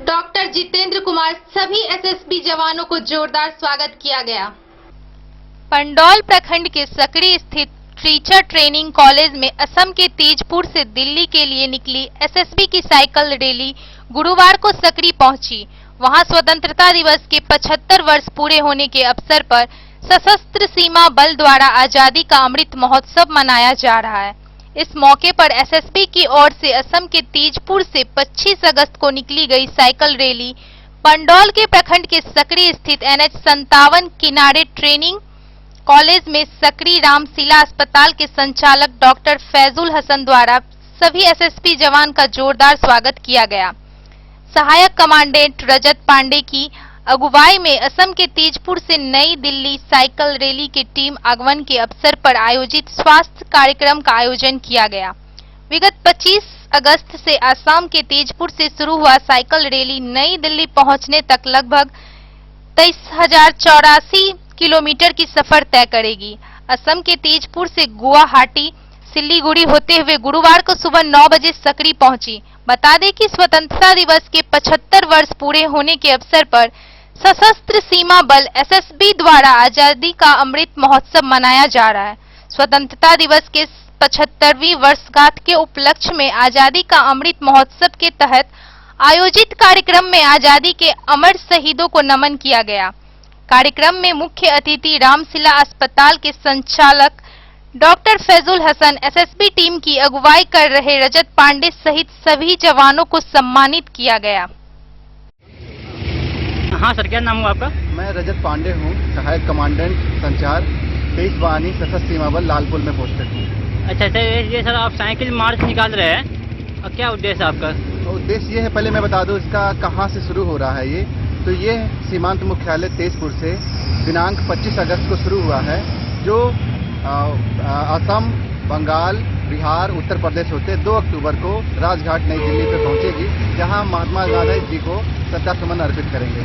डॉक्टर जितेंद्र कुमार सभी एसएसबी जवानों को जोरदार स्वागत किया गया। पंडौल प्रखंड के सकरी स्थित टीचर ट्रेनिंग कॉलेज में असम के तेजपुर से दिल्ली के लिए निकली एसएसबी की साइकिल रैली गुरुवार को सकरी पहुंची। वहां स्वतंत्रता दिवस के 75 वर्ष पूरे होने के अवसर पर सशस्त्र सीमा बल द्वारा आजादी का अमृत महोत्सव मनाया जा रहा है। इस मौके पर एसएसबी की ओर से असम के तेजपुर से 25 अगस्त को निकली गई साइकिल रैली पंडौल के प्रखंड के सकरी स्थित NH 57 किनारे ट्रेनिंग कॉलेज में सकरी रामशिला अस्पताल के संचालक डॉक्टर फैजुल हसन द्वारा सभी एसएसबी जवान का जोरदार स्वागत किया गया। सहायक कमांडेंट रजत पांडे की अगुवाई में असम के तेजपुर से नई दिल्ली साइकिल रैली की टीम आगमन के अवसर पर आयोजित स्वास्थ्य कार्यक्रम का आयोजन किया गया। विगत 25 अगस्त से असम के तेजपुर से शुरू हुआ साइकिल रैली नई दिल्ली पहुंचने तक लगभग 23,084 किलोमीटर की सफर तय करेगी। असम के तेजपुर से गुवाहाटी, सिल्लीगुड़ी होते हुए गुरुवार को सुबह 9 बजे सकरी पहुंची। बता दें कि स्वतंत्रता दिवस के 75 वर्ष पूरे होने के अवसर पर सशस्त्र सीमा बल एसएसबी द्वारा आजादी का अमृत महोत्सव मनाया जा रहा है। स्वतंत्रता दिवस के 75वीं वर्षगांठ के उपलक्ष्य में आजादी का अमृत महोत्सव के तहत आयोजित कार्यक्रम में आजादी के अमर शहीदों को नमन किया गया। कार्यक्रम में मुख्य अतिथि रामशिला अस्पताल के संचालक doctor Faizul Hasan, SSB team की अगुवाई कर रहे रजत पांडे सहित सभी जवानों को सम्मानित किया गया। हाँ सर, क्या नाम हुआ आपका? मैं रजत पांडे हूँ, सहायक कमांडेंट संचार 23 वाहिनी सशस्त्र सीमा बल लालपुर में पोस्टेड हूँ। अच्छा ये सर आप साइकिल मार्च निकाल रहे हैं और क्या उद्देश्य है आपका? उद्देश्य ये है, पहले मैं बता दूं इसका कहाँ से शुरू हो रहा है। ये तो ये सीमांत मुख्यालय तेजपुर से दिनांक 25 अगस्त को शुरू हुआ है, जो असम, बंगाल, बिहार, उत्तर प्रदेश होते 2 अक्टूबर को राजघाट नई दिल्ली पे पहुंचेगी, जहां महात्मा गांधी जी को श्रद्धासुमन अर्पित करेंगे।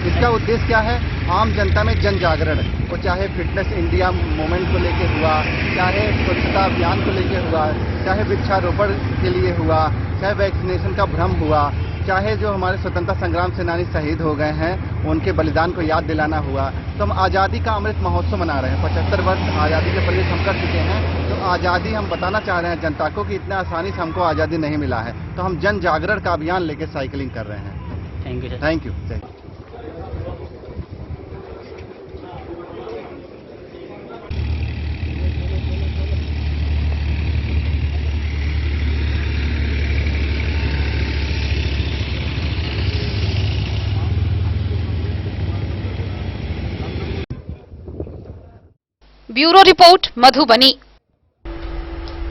इसका उद्देश्य क्या है? आम जनता में जन जागरण, वो चाहे फिटनेस इंडिया मूवमेंट को लेके हुआ, चाहे स्वच्छता अभियान को लेके हुआ, चाहे वृक्षारोपण के लिए हुआ, चाहे वैक्सीनेशन का भ्रम हुआ, चाहे जो हमारे स्वतंत्रता संग्राम सेनानी शहीद हो गए हैं उनके बलिदान को याद दिलाना हुआ। तो हम आज़ादी का अमृत महोत्सव मना रहे हैं। 75 वर्ष आज़ादी के परिवेश हम कर चुके हैं, तो आज़ादी हम बताना चाह रहे हैं जनता को कि इतना आसानी से हमको आज़ादी नहीं मिला है। तो हम जन जागरण का अभियान लेके साइकिलिंग कर रहे हैं। Thank you. Thank you. Bureau report Madhubani.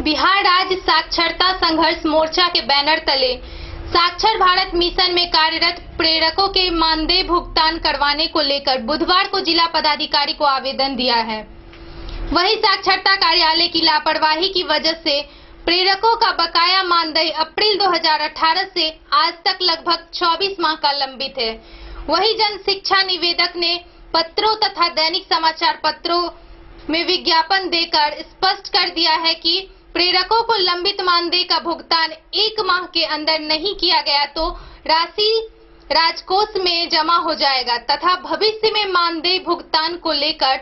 Bihar राज्य साक्षरता संघर्ष मोर्चा के बैनर तले साक्षर भारत मिशन में कार्यरत प्रेरकों के मानदेय भुगतान करवाने को लेकर बुधवार को जिला पदाधिकारी को आवेदन दिया है। वहीं साक्षरता कार्यालय की लापरवाही की वजह से प्रेरकों का बकाया मानदेय अप्रैल 2018 से आज तक लगभग 24 माह का लंबित है। वहीं जन शिक्षा निवेदक ने पत्रों तथा दैनिक समाचार पत्रों में विज्ञापन देकर स्पष्ट कर दिया है कि प्रेरकों को लंबित मानदेय का भुगतान 1 माह के अंदर नहीं किया गया तो राशि राजकोष में जमा हो जाएगा तथा भविष्य में मानदेय भुगतान को लेकर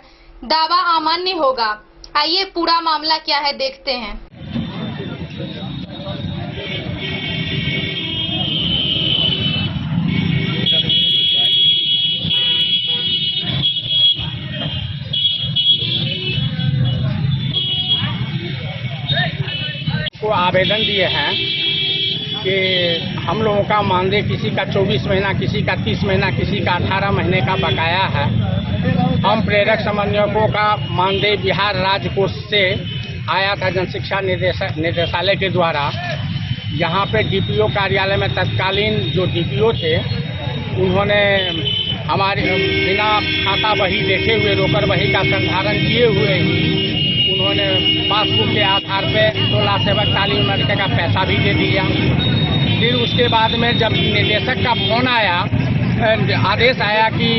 दावा अमान्य होगा। आइए पूरा मामला क्या है देखते हैं। को आवेदन दिए हैं कि हम लोगों का मानदेय किसी का 24 महीना, किसी का 30 महीना, किसी का 18 महीने का बकाया है। हम प्रेरक समन्वयकों का मानदेय बिहार राज्य कोष से आया था जन शिक्षा निदेशालय के द्वारा। यहाँ पे डीपीओ कार्यालय में तत्कालीन जो डीपीओ थे उन्होंने हमारे बिना खाता बही देखे हुए, रोकर बही का संधारण किए हुए ही उन्होंने पासबुक के आधार पे 16,47 का पैसा भी दे दिया। फिर उसके बाद में जब निदेशक का फोन आया, आदेश आया कि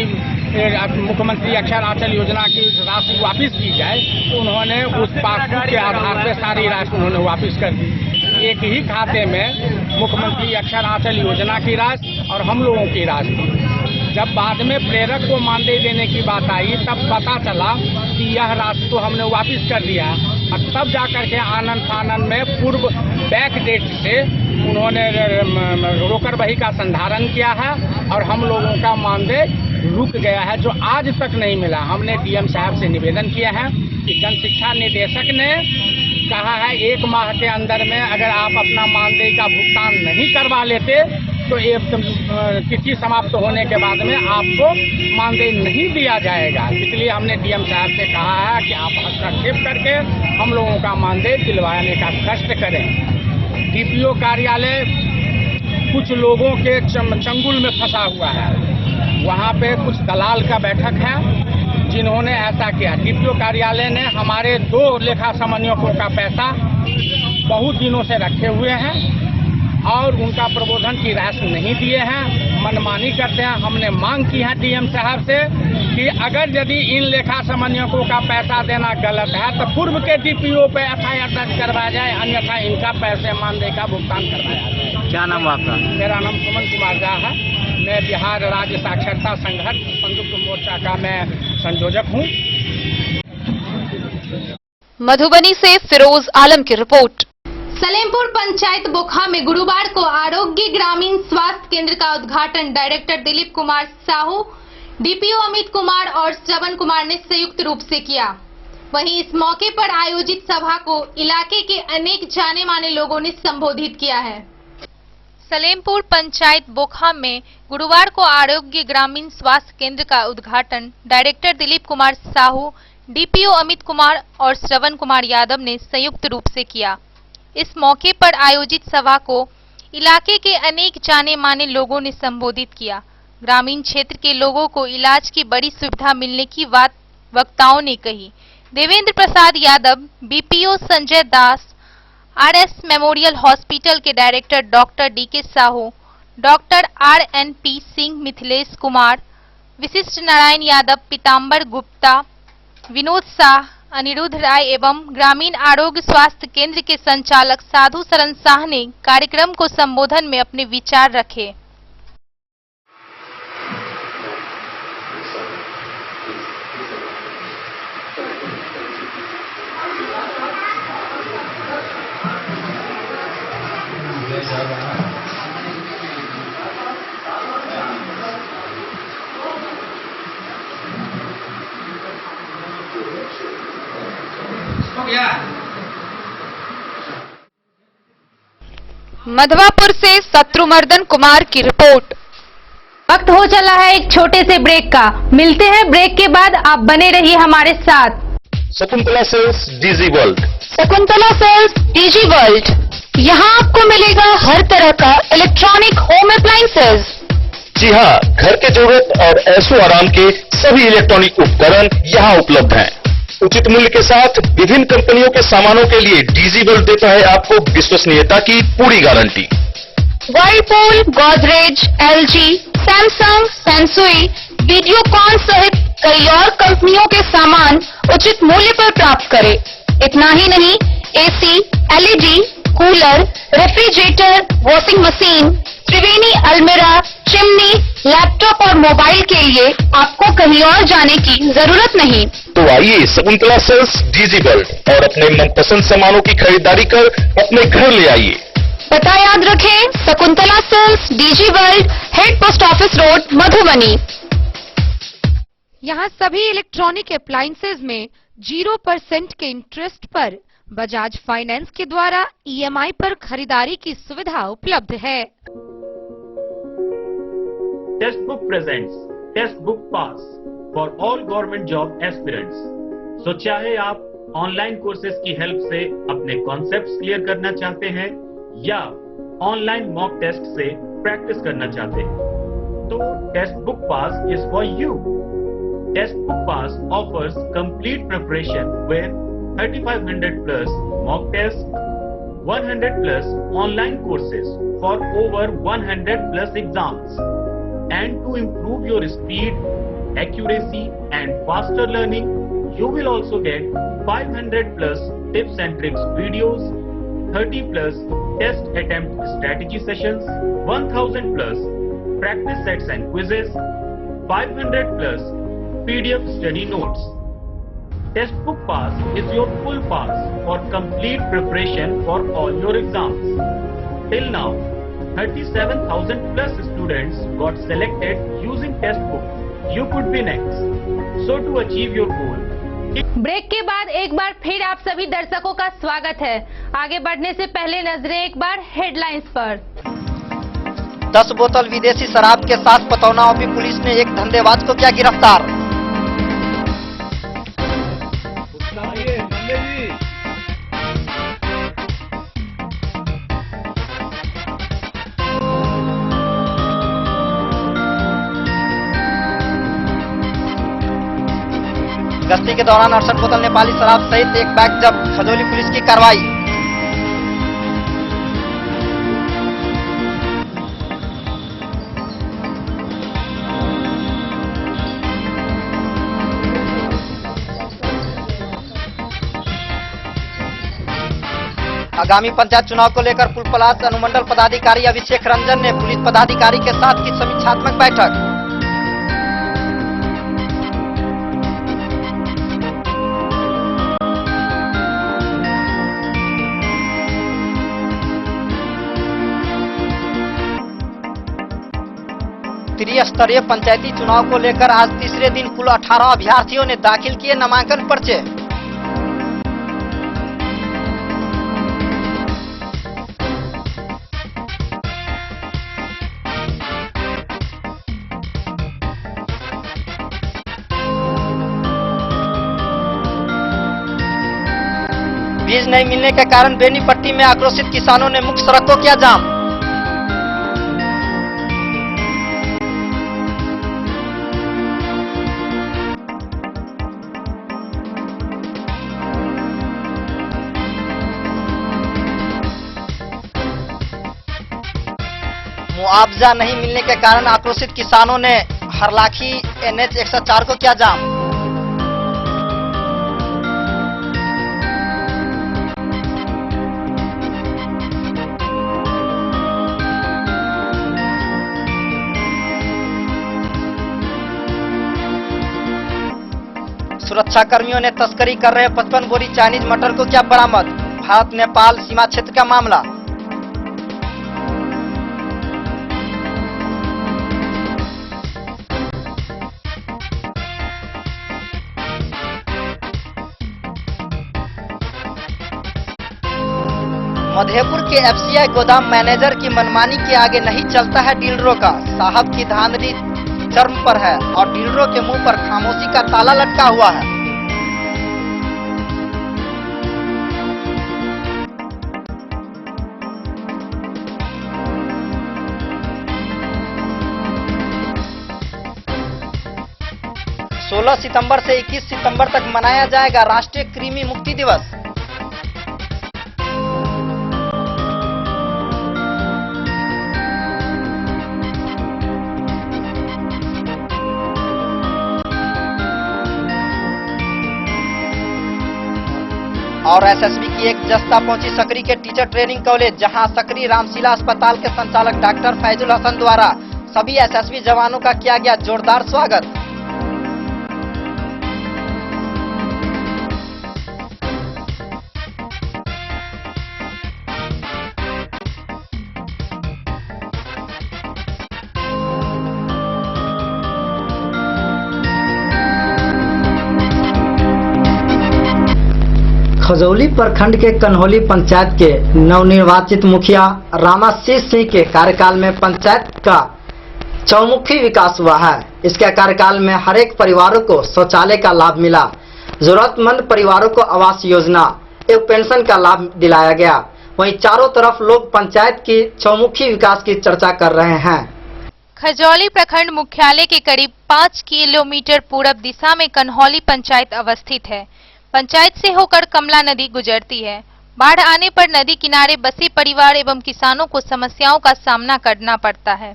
मुख्यमंत्री अक्षर आंचल योजना की राशि वापस की जाए, तो उन्होंने उस पासबुक के आधार पे सारी राशि उन्होंने वापस कर दी। एक ही खाते में मुख्यमंत्री अक्षर आंचल योजना की राशि और हम लोगों की राशि। जब बाद में प्रेरक को मानदेय देने की बात आई तब पता चला कि यह राशि तो हमने वापस कर दिया और तब जाकर के आनंद फानन में पूर्व बैक डेट से उन्होंने रोकर बही का संधारण किया है और हम लोगों का मानदेय रुक गया है जो आज तक नहीं मिला। हमने डीएम साहब से निवेदन किया है कि जन शिक्षा निदेशक ने कहा है 1 माह के अंदर में अगर आप अपना मानदेय का भुगतान नहीं करवा लेते तो तिथि समाप्त होने के बाद में आपको मानदेय नहीं दिया जाएगा। इसलिए हमने डीएम साहब से कहा है कि आप हस्तक्षेप करके हम लोगों का मानदेय दिलवाने का कष्ट करें। डीपीओ कार्यालय कुछ लोगों के चंगुल में फंसा हुआ है। वहाँ पे कुछ दलाल का बैठक है जिन्होंने ऐसा किया। डीपीओ कार्यालय ने हमारे 2 लेखा समन्वयकों का पैसा बहुत दिनों से रखे हुए हैं और उनका प्रबोधन की राशि नहीं दिए हैं, मनमानी करते हैं। हमने मांग की है डीएम साहब से कि अगर यदि इन लेखा समन्वयकों का पैसा देना गलत है तो पूर्व के डीपीओ पे एफआईआर दर्ज करवाया जाए, अन्यथा इनका पैसे मानदेय का भुगतान करवाया जाए। क्या नाम है आपका? मेरा नाम सुमन कुमार झा है। मैं बिहार राज्य साक्षरता संघर्ष संयुक्त मोर्चा का मैं संयोजक हूँ। मधुबनी से फिरोज आलम की रिपोर्ट। सलेमपुर पंचायत बोखा में गुरुवार को आरोग्य ग्रामीण स्वास्थ्य केंद्र का उद्घाटन डायरेक्टर दिलीप कुमार साहू, डीपीओ अमित कुमार और श्रवण कुमार ने संयुक्त रूप से किया। वहीं इस मौके पर आयोजित सभा को इलाके के अनेक जाने माने लोगों ने संबोधित किया है। सलेमपुर पंचायत बोखा में गुरुवार को आरोग्य ग्रामीण स्वास्थ्य केंद्र का उद्घाटन डायरेक्टर दिलीप कुमार साहू, डीपीओ अमित कुमार और श्रवण कुमार यादव ने संयुक्त रूप से किया। इस मौके पर आयोजित सभा को इलाके के अनेक जाने माने लोगों ने संबोधित किया। ग्रामीण क्षेत्र के लोगों को इलाज की बड़ी सुविधा मिलने की बात वक्ताओं ने कही। Devendra Prasad Yadav, BPO Sanjay Das, RS memorial hospital के director doctor DK Sahu, doctor RNP Singh, Mithilesh Kumar, Vishisht Narayan Yadav, पीताम्बर गुप्ता, विनोद शाह, अनिरुद्ध राय एवं ग्रामीण आरोग्य स्वास्थ्य केंद्र के संचालक साधु शरण शाह ने कार्यक्रम को संबोधन में अपने विचार रखे। मधवापुर से शत्रुमर्दन कुमार की रिपोर्ट। वक्त हो चला है एक छोटे से ब्रेक का। मिलते हैं ब्रेक के बाद, आप बने रहिए हमारे साथ। Shakuntala sales DG world. Shakuntala sales DG world, यहाँ आपको मिलेगा हर तरह का इलेक्ट्रॉनिक अप्लायंसेज। जी हाँ, घर के जरूरत और ऐशो आराम के सभी इलेक्ट्रॉनिक उपकरण यहाँ उपलब्ध हैं। उचित मूल्य के साथ विभिन्न कंपनियों के सामानों के लिए डीजी वर्ल्ड देता है आपको विश्वसनीयता की पूरी guarantee. Whirlpool, Godrej, LG, Samsung, Sansui, Videocon सहित कई और कंपनियों के सामान उचित मूल्य पर प्राप्त करें। इतना ही नहीं, AC, LED, cooler, refrigerator, washing machine, Triveni अलमीरा, चिमनी, लैपटॉप और मोबाइल के लिए आपको कहीं और जाने की जरूरत नहीं। तो आइए शकुंतला सेल्स डीजी वर्ल्ड और अपने मनपसंद सामानों की खरीदारी कर अपने घर ले आइए। पता याद रखें, Shakuntala sales, DG world, head post office road, Madhubani. यहाँ सभी इलेक्ट्रॉनिक अप्लायंसेज में 0% के इंटरेस्ट पर बजाज फाइनेंस के द्वारा ईएमआई पर खरीदारी की सुविधा उपलब्ध है। Testbook presents test book pass for all government job aspirants. So चाहे आप ऑनलाइन कोर्सेज की हेल्प से अपने कॉन्सेप्ट्स क्लियर करना चाहते हैं या ऑनलाइन मॉक टेस्ट से प्रैक्टिस करना चाहते हैं, तो test book pass is for you. Test book pass offers complete preparation with 3500 plus mock tests, 100 plus online courses for over 100 plus exams. And to improve your speed, accuracy and faster learning, you will also get 500 plus tips and tricks videos, 30 plus test attempt strategy sessions, 1000 plus practice sets and quizzes, 500 plus PDF study notes. Textbook Pass is your full pass for complete preparation for all your exams. Till now, 37,000 plus students got selected using Textbook. You could be next. So to achieve your goal, break के बाद एक बार फिर आप सभी दर्शकों का स्वागत है। आगे बढ़ने से पहले नजरें एक बार हेडलाइंस पर। 10 बोतल विदेशी शराब के साथ पतौना ओपी पुलिस ने एक धंधेबाज को किया गिरफ्तार। गश्ती के दौरान 68 बोतल नेपाली शराब सहित एक बैग जब्त, खजौली पुलिस की कार्रवाई। आगामी पंचायत चुनाव को लेकर पुलपलास अनुमंडल पदाधिकारी अभिषेक रंजन ने पुलिस पदाधिकारी के साथ की समीक्षात्मक बैठक। त्रिस्तरीय पंचायती चुनाव को लेकर आज तीसरे दिन कुल 18 अभ्यर्थियों ने दाखिल किए नामांकन पर्चे। बीज नहीं मिलने के कारण बेनीपट्टी में आक्रोशित किसानों ने मुख्य सड़क को किया जाम। मुआवजा नहीं मिलने के कारण आक्रोशित किसानों ने हरलाखी NH 104 को किया जाम। सुरक्षा कर्मियों ने तस्करी कर रहे 55 बोरी चाइनीज मटर को किया बरामद। भारत नेपाल सीमा क्षेत्र का मामला। मधेपुर के FCI गोदाम मैनेजर की मनमानी के आगे नहीं चलता है डीलरों का। साहब की धांधली चरम पर है और डीलरों के मुंह पर खामोशी का ताला लटका हुआ है। 16 सितंबर से 21 सितंबर तक मनाया जाएगा राष्ट्रीय कृमि मुक्ति दिवस। और एसएसबी की एक जस्ता पहुंची सकरी के टीचर ट्रेनिंग कॉलेज, जहां सकरी रामशिला अस्पताल के संचालक डॉक्टर फैजुल हसन द्वारा सभी एसएसबी जवानों का किया गया जोरदार स्वागत। खजौली प्रखंड के कन्हौली पंचायत के नवनिर्वाचित मुखिया रामाशीष सिंह के कार्यकाल में पंचायत का चौमुखी विकास हुआ है। इसके कार्यकाल में हर एक परिवारों को शौचालय का लाभ मिला, जरूरतमंद परिवारों को आवास योजना एवं पेंशन का लाभ दिलाया गया। वहीं चारों तरफ लोग पंचायत की चौमुखी विकास की चर्चा कर रहे हैं। खजौली प्रखंड मुख्यालय के करीब 5 किलोमीटर पूरब दिशा में कन्हौली पंचायत अवस्थित है। पंचायत से होकर कमला नदी गुजरती है। बाढ़ आने पर नदी किनारे बसे परिवार एवं किसानों को समस्याओं का सामना करना पड़ता है।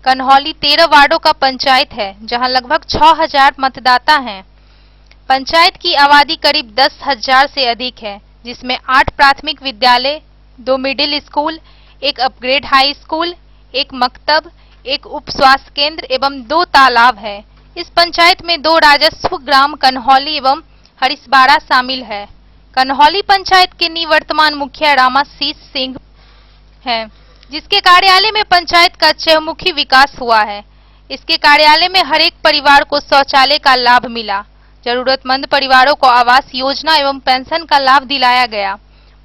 कन्हौली 13 वार्डों का पंचायत है, जहां लगभग 6000 मतदाता हैं। पंचायत की आबादी करीब 10,000 से अधिक है, जिसमें 8 प्राथमिक विद्यालय, 2 middle school, 1 upgrade high school, 1 मकतब, 1 उप स्वास्थ्य केंद्र एवं 2 तालाब है। इस पंचायत में 2 राजस्व ग्राम कन्हौली एवं हरिसबाड़ा शामिल है। कन्हौली पंचायत के निवर्तमान मुखिया रामाशीष सिंह हैं, जिसके कार्यालय में पंचायत का चहुमुखी विकास हुआ है। इसके कार्यालय में हर एक परिवार को शौचालय का लाभ मिला। जरूरतमंद परिवारों को आवास योजना एवं पेंशन का लाभ दिलाया गया।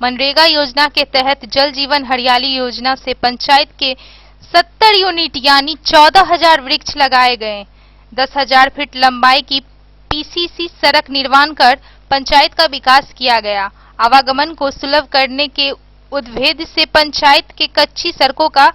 मनरेगा योजना के तहत जल जीवन हरियाली योजना से पंचायत के 70 यूनिट यानी 14,000 वृक्ष लगाए गए। 10,000 फीट लंबाई की पीसीसी सड़क निर्माण कर पंचायत का विकास किया गया। आवागमन को सुलभ करने के उद्देश्य से पंचायत के कच्ची सड़कों का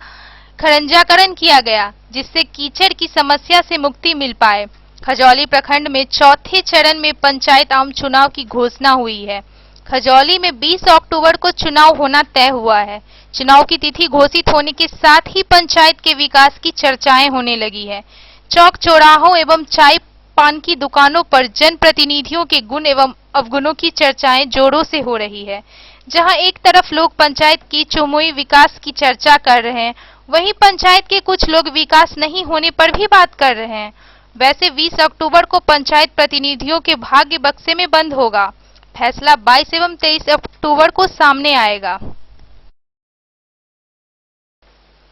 खरंजाकरण किया गया, जिससे कीचड़ की समस्या से मुक्ति मिल पाए। खजौली प्रखंड में चौथे चरण में पंचायत आम चुनाव की घोषणा हुई है। खजौली में 20 अक्टूबर को चुनाव होना तय हुआ है। चुनाव की तिथि घोषित होने के साथ ही पंचायत के विकास की चर्चाएं होने लगी है। चौक चौराहों एवं चाय पान की दुकानों पर जनप्रतिनिधियों के गुण एवं अवगुणों की चर्चाएं जोरों से हो रही है। जहां एक तरफ लोग पंचायत की चौमुखी विकास की चर्चा कर रहे हैं, वहीं पंचायत के कुछ लोग विकास नहीं होने पर भी बात कर रहे हैं। वैसे 20 अक्टूबर को पंचायत प्रतिनिधियों के भाग्य बक्से में बंद होगा। फैसला 22 एवं 23 अक्टूबर को सामने आएगा।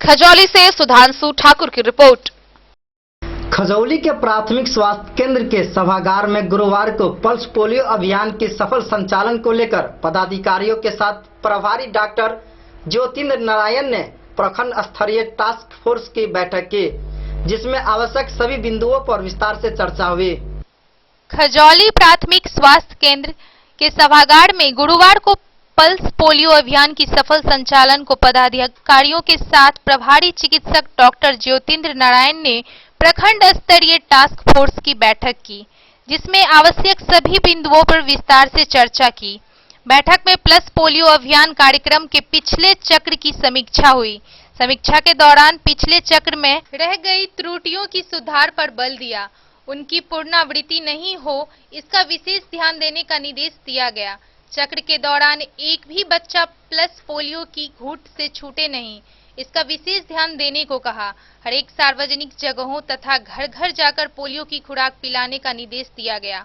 खजौली से सुधांशु ठाकुर की रिपोर्ट। खजौली के प्राथमिक स्वास्थ्य केंद्र के सभागार में गुरुवार को पल्स पोलियो अभियान के सफल संचालन को लेकर पदाधिकारियों के साथ प्रभारी डॉक्टर ज्योतिन्द्र नारायण ने प्रखंड स्तरीय टास्क फोर्स की बैठक की, जिसमें आवश्यक सभी बिंदुओं पर विस्तार से चर्चा हुई। खजौली प्राथमिक स्वास्थ्य केंद्र के सभागार में गुरुवार को पल्स पोलियो अभियान की सफल संचालन को पदाधिकारियों के साथ प्रभारी चिकित्सक डॉक्टर ज्योतिन्द्र नारायण ने प्रखंड स्तरीय टास्क फोर्स की बैठक की, जिसमें आवश्यक सभी बिंदुओं पर विस्तार से चर्चा की। बैठक में प्लस पोलियो अभियान कार्यक्रम के पिछले चक्र की समीक्षा हुई। समीक्षा के दौरान पिछले चक्र में रह गई त्रुटियों की सुधार पर बल दिया। उनकी पुनरावृत्ति नहीं हो, इसका विशेष ध्यान देने का निर्देश दिया गया। चक्र के दौरान एक भी बच्चा प्लस पोलियो की घूंट से छूटे नहीं, इसका विशेष ध्यान देने को कहा। हर एक सार्वजनिक जगहों तथा घर घर जाकर पोलियो की खुराक पिलाने का निर्देश दिया गया।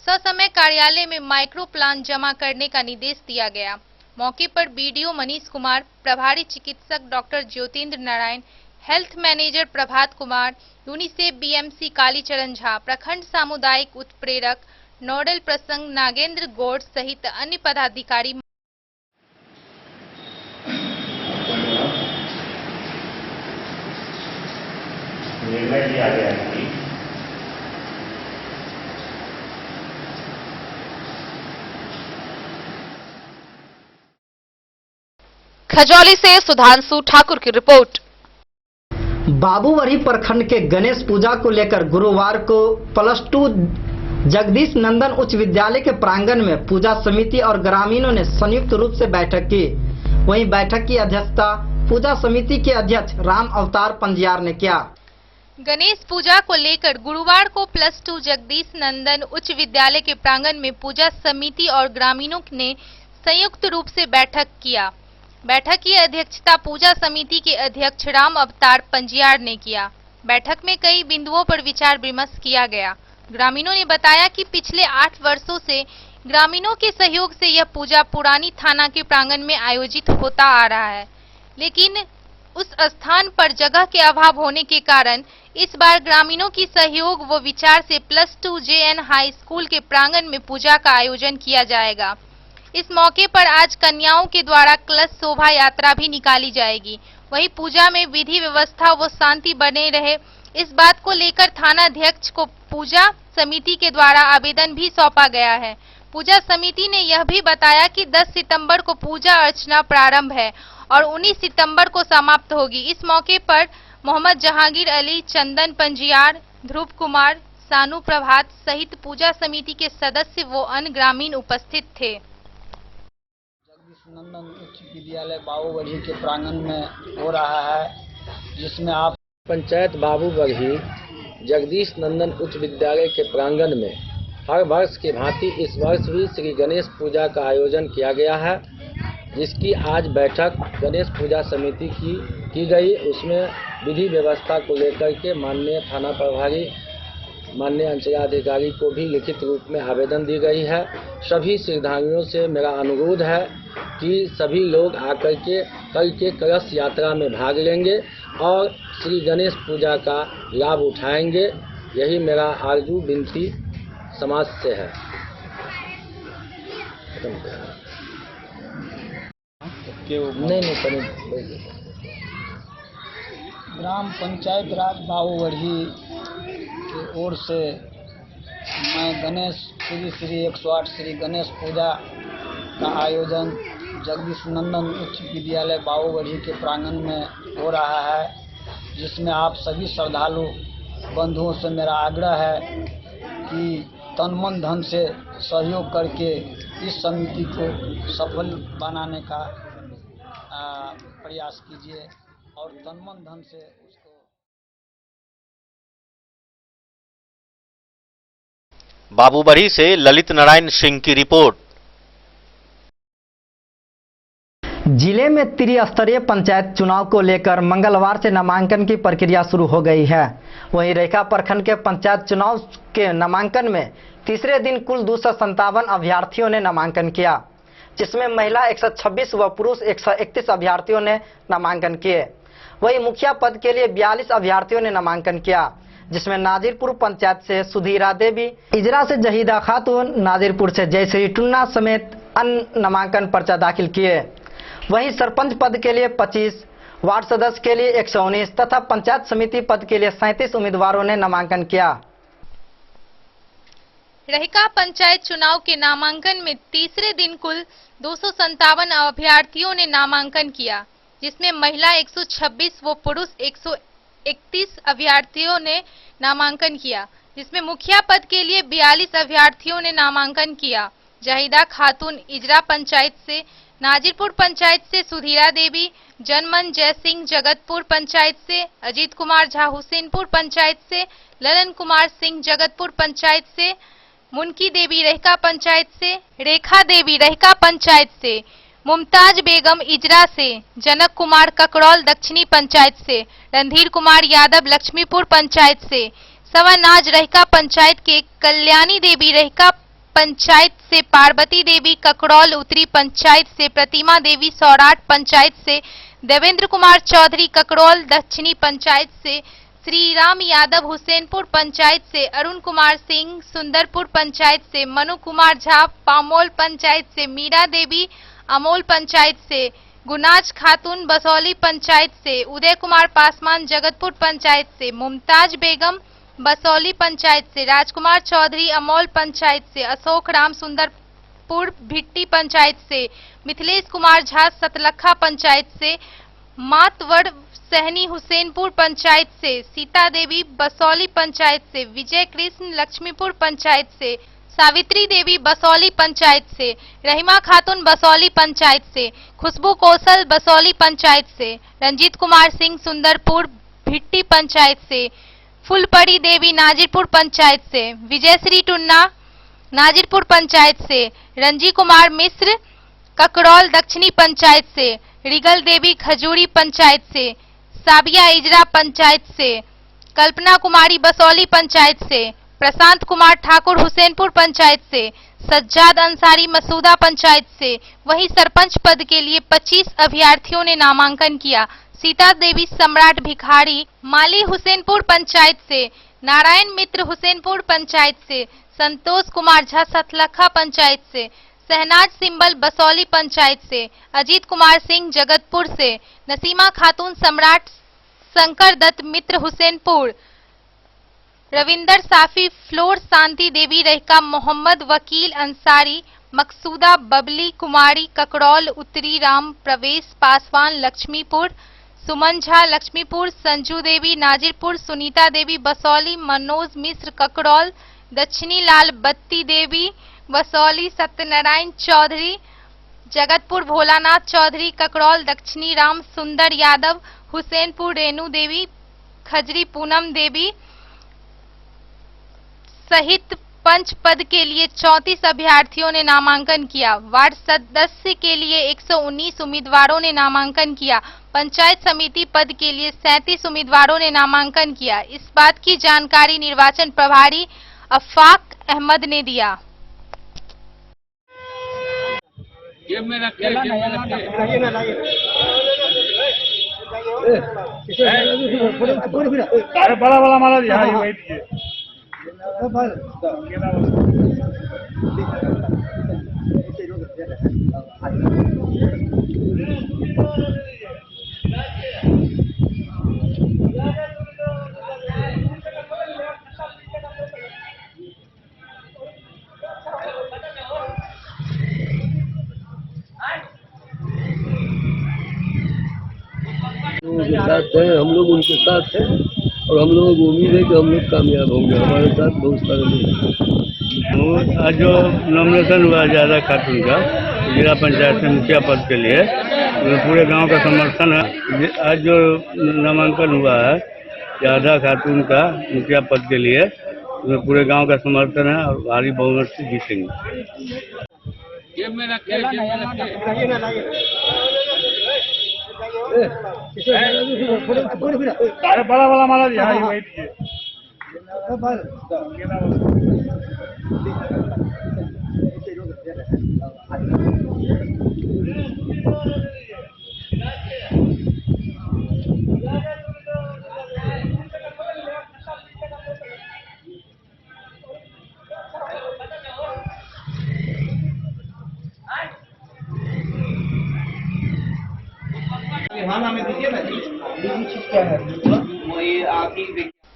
ससमय कार्यालय में माइक्रो प्लान जमा करने का निर्देश दिया गया। मौके पर बीडीओ मनीष कुमार, प्रभारी चिकित्सक doctor Jyotindra Narayan, health manager Prabhat Kumar, UNICEF BMC Kalicharan Jha, प्रखंड सामुदायिक उत्प्रेरक नोडल प्रसंग नागेंद्र गौड़ सहित अन्य पदाधिकारी निर्णय लिया गया है कि खजौली से सुधांशु ठाकुर की रिपोर्ट। बाबूवरी प्रखंड के गणेश पूजा को लेकर गुरुवार को +2 जगदीश नंदन उच्च विद्यालय के प्रांगण में पूजा समिति और ग्रामीणों ने संयुक्त रूप से बैठक की। वहीं बैठक की अध्यक्षता पूजा समिति के अध्यक्ष राम अवतार पंजियार ने किया। गणेश पूजा को लेकर गुरुवार को +2 जगदीश नंदन उच्च विद्यालय के प्रांगण में पूजा समिति और ग्रामीणों ने संयुक्त रूप से बैठक किया। बैठक की अध्यक्षता पूजा समिति के अध्यक्ष राम अवतार पंजियार ने किया। बैठक में कई बिंदुओं पर विचार विमर्श किया गया। ग्रामीणों ने बताया कि पिछले 8 वर्षों से ग्रामीणों के सहयोग से यह पूजा पुरानी थाना के प्रांगण में आयोजित होता आ रहा है, लेकिन उस स्थान पर जगह के अभाव होने के कारण इस बार ग्रामीणों की सहयोग व विचार से +2 JN हाई स्कूल के प्रांगण में पूजा का आयोजन किया जाएगा। इस मौके पर आज कन्याओं के द्वारा कलश शोभा यात्रा भी निकाली जाएगी। वहीं पूजा में विधि व्यवस्था व शांति बने रहे, इस बात को लेकर थाना अध्यक्ष को पूजा समिति के द्वारा आवेदन भी सौंपा गया है। पूजा समिति ने यह भी बताया कि 10 सितंबर को पूजा अर्चना प्रारंभ है और 19 सितंबर को समाप्त होगी। इस मौके पर मोहम्मद जहांगीर अली, चंदन पंजियार, ध्रुव कुमार, सानू प्रभात सहित पूजा समिति के सदस्य व अन्य ग्रामीण उपस्थित थे। जगदीश नंदन उच्च विद्यालय बाबूवरी के प्रांगण में हो रहा है, जिसमें आप पंचायत बाबूवरी जगदीश नंदन उच्च विद्यालय के प्रांगण में हर वर्ष के भांति इस वर्ष भी श्री गणेश पूजा का आयोजन किया गया है, जिसकी आज बैठक गणेश पूजा समिति की गई। उसमें विधि व्यवस्था को लेकर के माननीय थाना प्रभारी, माननीय अंचलाधिकारी को भी लिखित रूप में आवेदन दी गई है। सभी श्रद्धालुओं से मेरा अनुरोध है कि सभी लोग आकर के कल के कलश यात्रा में भाग लेंगे और श्री गणेश पूजा का लाभ उठाएंगे। यही मेरा आरजू विनती समाज से है। ग्राम पंचायत राज बाबूवरी की ओर से मैं गणेश श्री 108 श्री गणेश पूजा का आयोजन जगदीश नंदन उच्च विद्यालय बाबूवरी के प्रांगण में हो रहा है, जिसमें आप सभी श्रद्धालु बंधुओं से मेरा आग्रह है कि तन मन धन से सहयोग करके इस समिति को सफल बनाने का प्रयास कीजिए और तन मन धन से उसको। बाबूवरी से ललित नारायण सिंह की रिपोर्ट। जिले में त्रिस्तरीय पंचायत चुनाव को लेकर मंगलवार से नामांकन की प्रक्रिया शुरू हो गई है। वहीं रेखा प्रखंड के पंचायत चुनाव के नामांकन में तीसरे दिन कुल 257 अभ्यर्थियों ने नामांकन किया, जिसमें महिला 126 व पुरुष 131 अभ्यर्थियों ने नामांकन किए। वहीं मुखिया पद के लिए 42 अभ्यर्थियों ने नामांकन किया, जिसमें नाजिरपुर पंचायत से सुधीरा देवी, इजरा से जहीदा खातून, नाजिरपुर से जयश्री टुन्ना समेत अन्य नामांकन पर्चा दाखिल किए। वहीं सरपंच पद के लिए 25, वार्ड सदस्य के लिए 119 तथा पंचायत समिति पद के लिए 37 उम्मीदवारों ने नामांकन किया। रहिका पंचायत चुनाव के नामांकन में तीसरे दिन कुल 257 अभ्यर्थियों ने नामांकन किया, जिसमें महिला 126 व पुरुष 131 अभ्यर्थियों ने नामांकन किया, जिसमें मुखिया पद के लिए 42 अभ्यर्थियों ने नामांकन किया। जहीदा खातून इजरा पंचायत से, नाजिरपुर पंचायत से सुधीरा देवी, जनमन जय सिंह जगतपुर पंचायत से, अजीत कुमार झा हुसैनपुर पंचायत से, ललन कुमार सिंह जगतपुर पंचायत से, मुनकी देवी रहिका पंचायत से, रेखा देवी रहिका पंचायत से, मुमताज बेगम इजरा से, जनक कुमार ककरौल दक्षिणी पंचायत से, रणधीर कुमार यादव लक्ष्मीपुर पंचायत से, सवानाज रहिका पंचायत के, कल्याणी देवी रहिका पंचायत से, पार्वती देवी ककरौल उत्तरी पंचायत से, प्रतिमा देवी सौराठ पंचायत से, देवेंद्र कुमार चौधरी ककरौल दक्षिणी पंचायत से, श्री राम यादव हुसैनपुर पंचायत से, अरुण कुमार सिंह सुंदरपुर पंचायत से, मनु कुमार झा पामोल पंचायत से, मीरा देवी अमोल पंचायत से, गुनाज खातून बसौली पंचायत से, उदय कुमार पासवान जगतपुर पंचायत से, मुमताज बेगम बसौली पंचायत से, राजकुमार चौधरी अमोल पंचायत से, अशोक राम सुंदरपुर भिट्टी पंचायत से, मिथिलेश कुमार झा सतलखा पंचायत से, मातवर सहनी हुसैनपुर पंचायत से, सीता देवी बसौली पंचायत से, विजय कृष्ण लक्ष्मीपुर पंचायत से, सावित्री देवी बसौली पंचायत से, रहीमा खातून बसौली पंचायत से, खुशबू कौशल बसौली पंचायत से, रंजीत कुमार सिंह सुंदरपुर भिट्टी पंचायत से, फुलपड़ी देवी नाजिरपुर पंचायत से, विजयश्री टुन्ना नाजिरपुर पंचायत से, रंजी कुमार मिश्र ककरौल दक्षिणी पंचायत से, रिगल देवी खजूरी पंचायत से, साबिया इजरा पंचायत से, कल्पना कुमारी बसौली पंचायत से, प्रशांत कुमार ठाकुर हुसैनपुर पंचायत से, सज्जाद अंसारी मसूदा पंचायत से। वहीं सरपंच पद के लिए 25 अभ्यर्थियों ने नामांकन किया। सीता देवी सम्राट भिखारी माली हुसैनपुर पंचायत से, नारायण मित्र हुसैनपुर पंचायत से, संतोष कुमार झा सतलखा पंचायत से, सहनाज सिंबल बसौली पंचायत से, अजीत कुमार सिंह जगतपुर से, नसीमा खातून सम्राट शंकर दत्त मित्र हुसैनपुर, रविंदर साफी फ्लोर शांति देवी रहका, मोहम्मद वकील अंसारी मकसूदा बबली कुमारी ककरौल उत्तरी, राम प्रवेश पासवान लक्ष्मीपुर, सुमन झा लक्ष्मीपुर, संजू देवी नाजिरपुर, सुनीता देवी बसौली, मनोज मिश्र ककरौल दक्षिणी, लाल बत्ती देवी बसौली, सत्यनारायण चौधरी जगतपुर, भोलानाथ चौधरी ककरौल दक्षिणी, राम सुंदर यादव हुसैनपुर, रेणु देवी खजरी, पूनम देवी सहित पंच पद के लिए 34 अभ्यर्थियों ने नामांकन किया। वार्ड सदस्य के लिए 119 उम्मीदवारों ने नामांकन किया। पंचायत समिति पद के लिए 37 उम्मीदवारों ने नामांकन किया। इस बात की जानकारी निर्वाचन प्रभारी अफाक अहमद ने दिया। बड़ा बड़ा माला दिया के साथ हैं, हम लोग उनके साथ हैं और हम लोगों को उम्मीद है कि हम लोग कामयाब होंगे। हमारे साथ बहुत सारे लोग। आज जो नॉमिनेशन हुआ ज़्यादा खातून का जिला पंचायत में मुखिया पद के लिए, पूरे गांव का समर्थन है। आज जो नामांकन हुआ है ज़्यादा खातून का मुखिया पद के लिए, उसमें पूरे गांव का समर्थन है और भारी बहुमत से जीतेंगे। बड़ा बड़ा माला दिया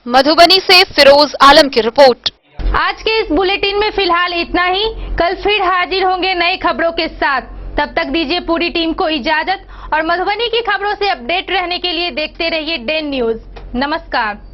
मधुबनी से फिरोज आलम की रिपोर्ट। आज के इस बुलेटिन में फिलहाल इतना ही। कल फिर हाजिर होंगे नई खबरों के साथ। तब तक दीजिए पूरी टीम को इजाजत और मधुबनी की खबरों से अपडेट रहने के लिए देखते रहिए डेन न्यूज। नमस्कार।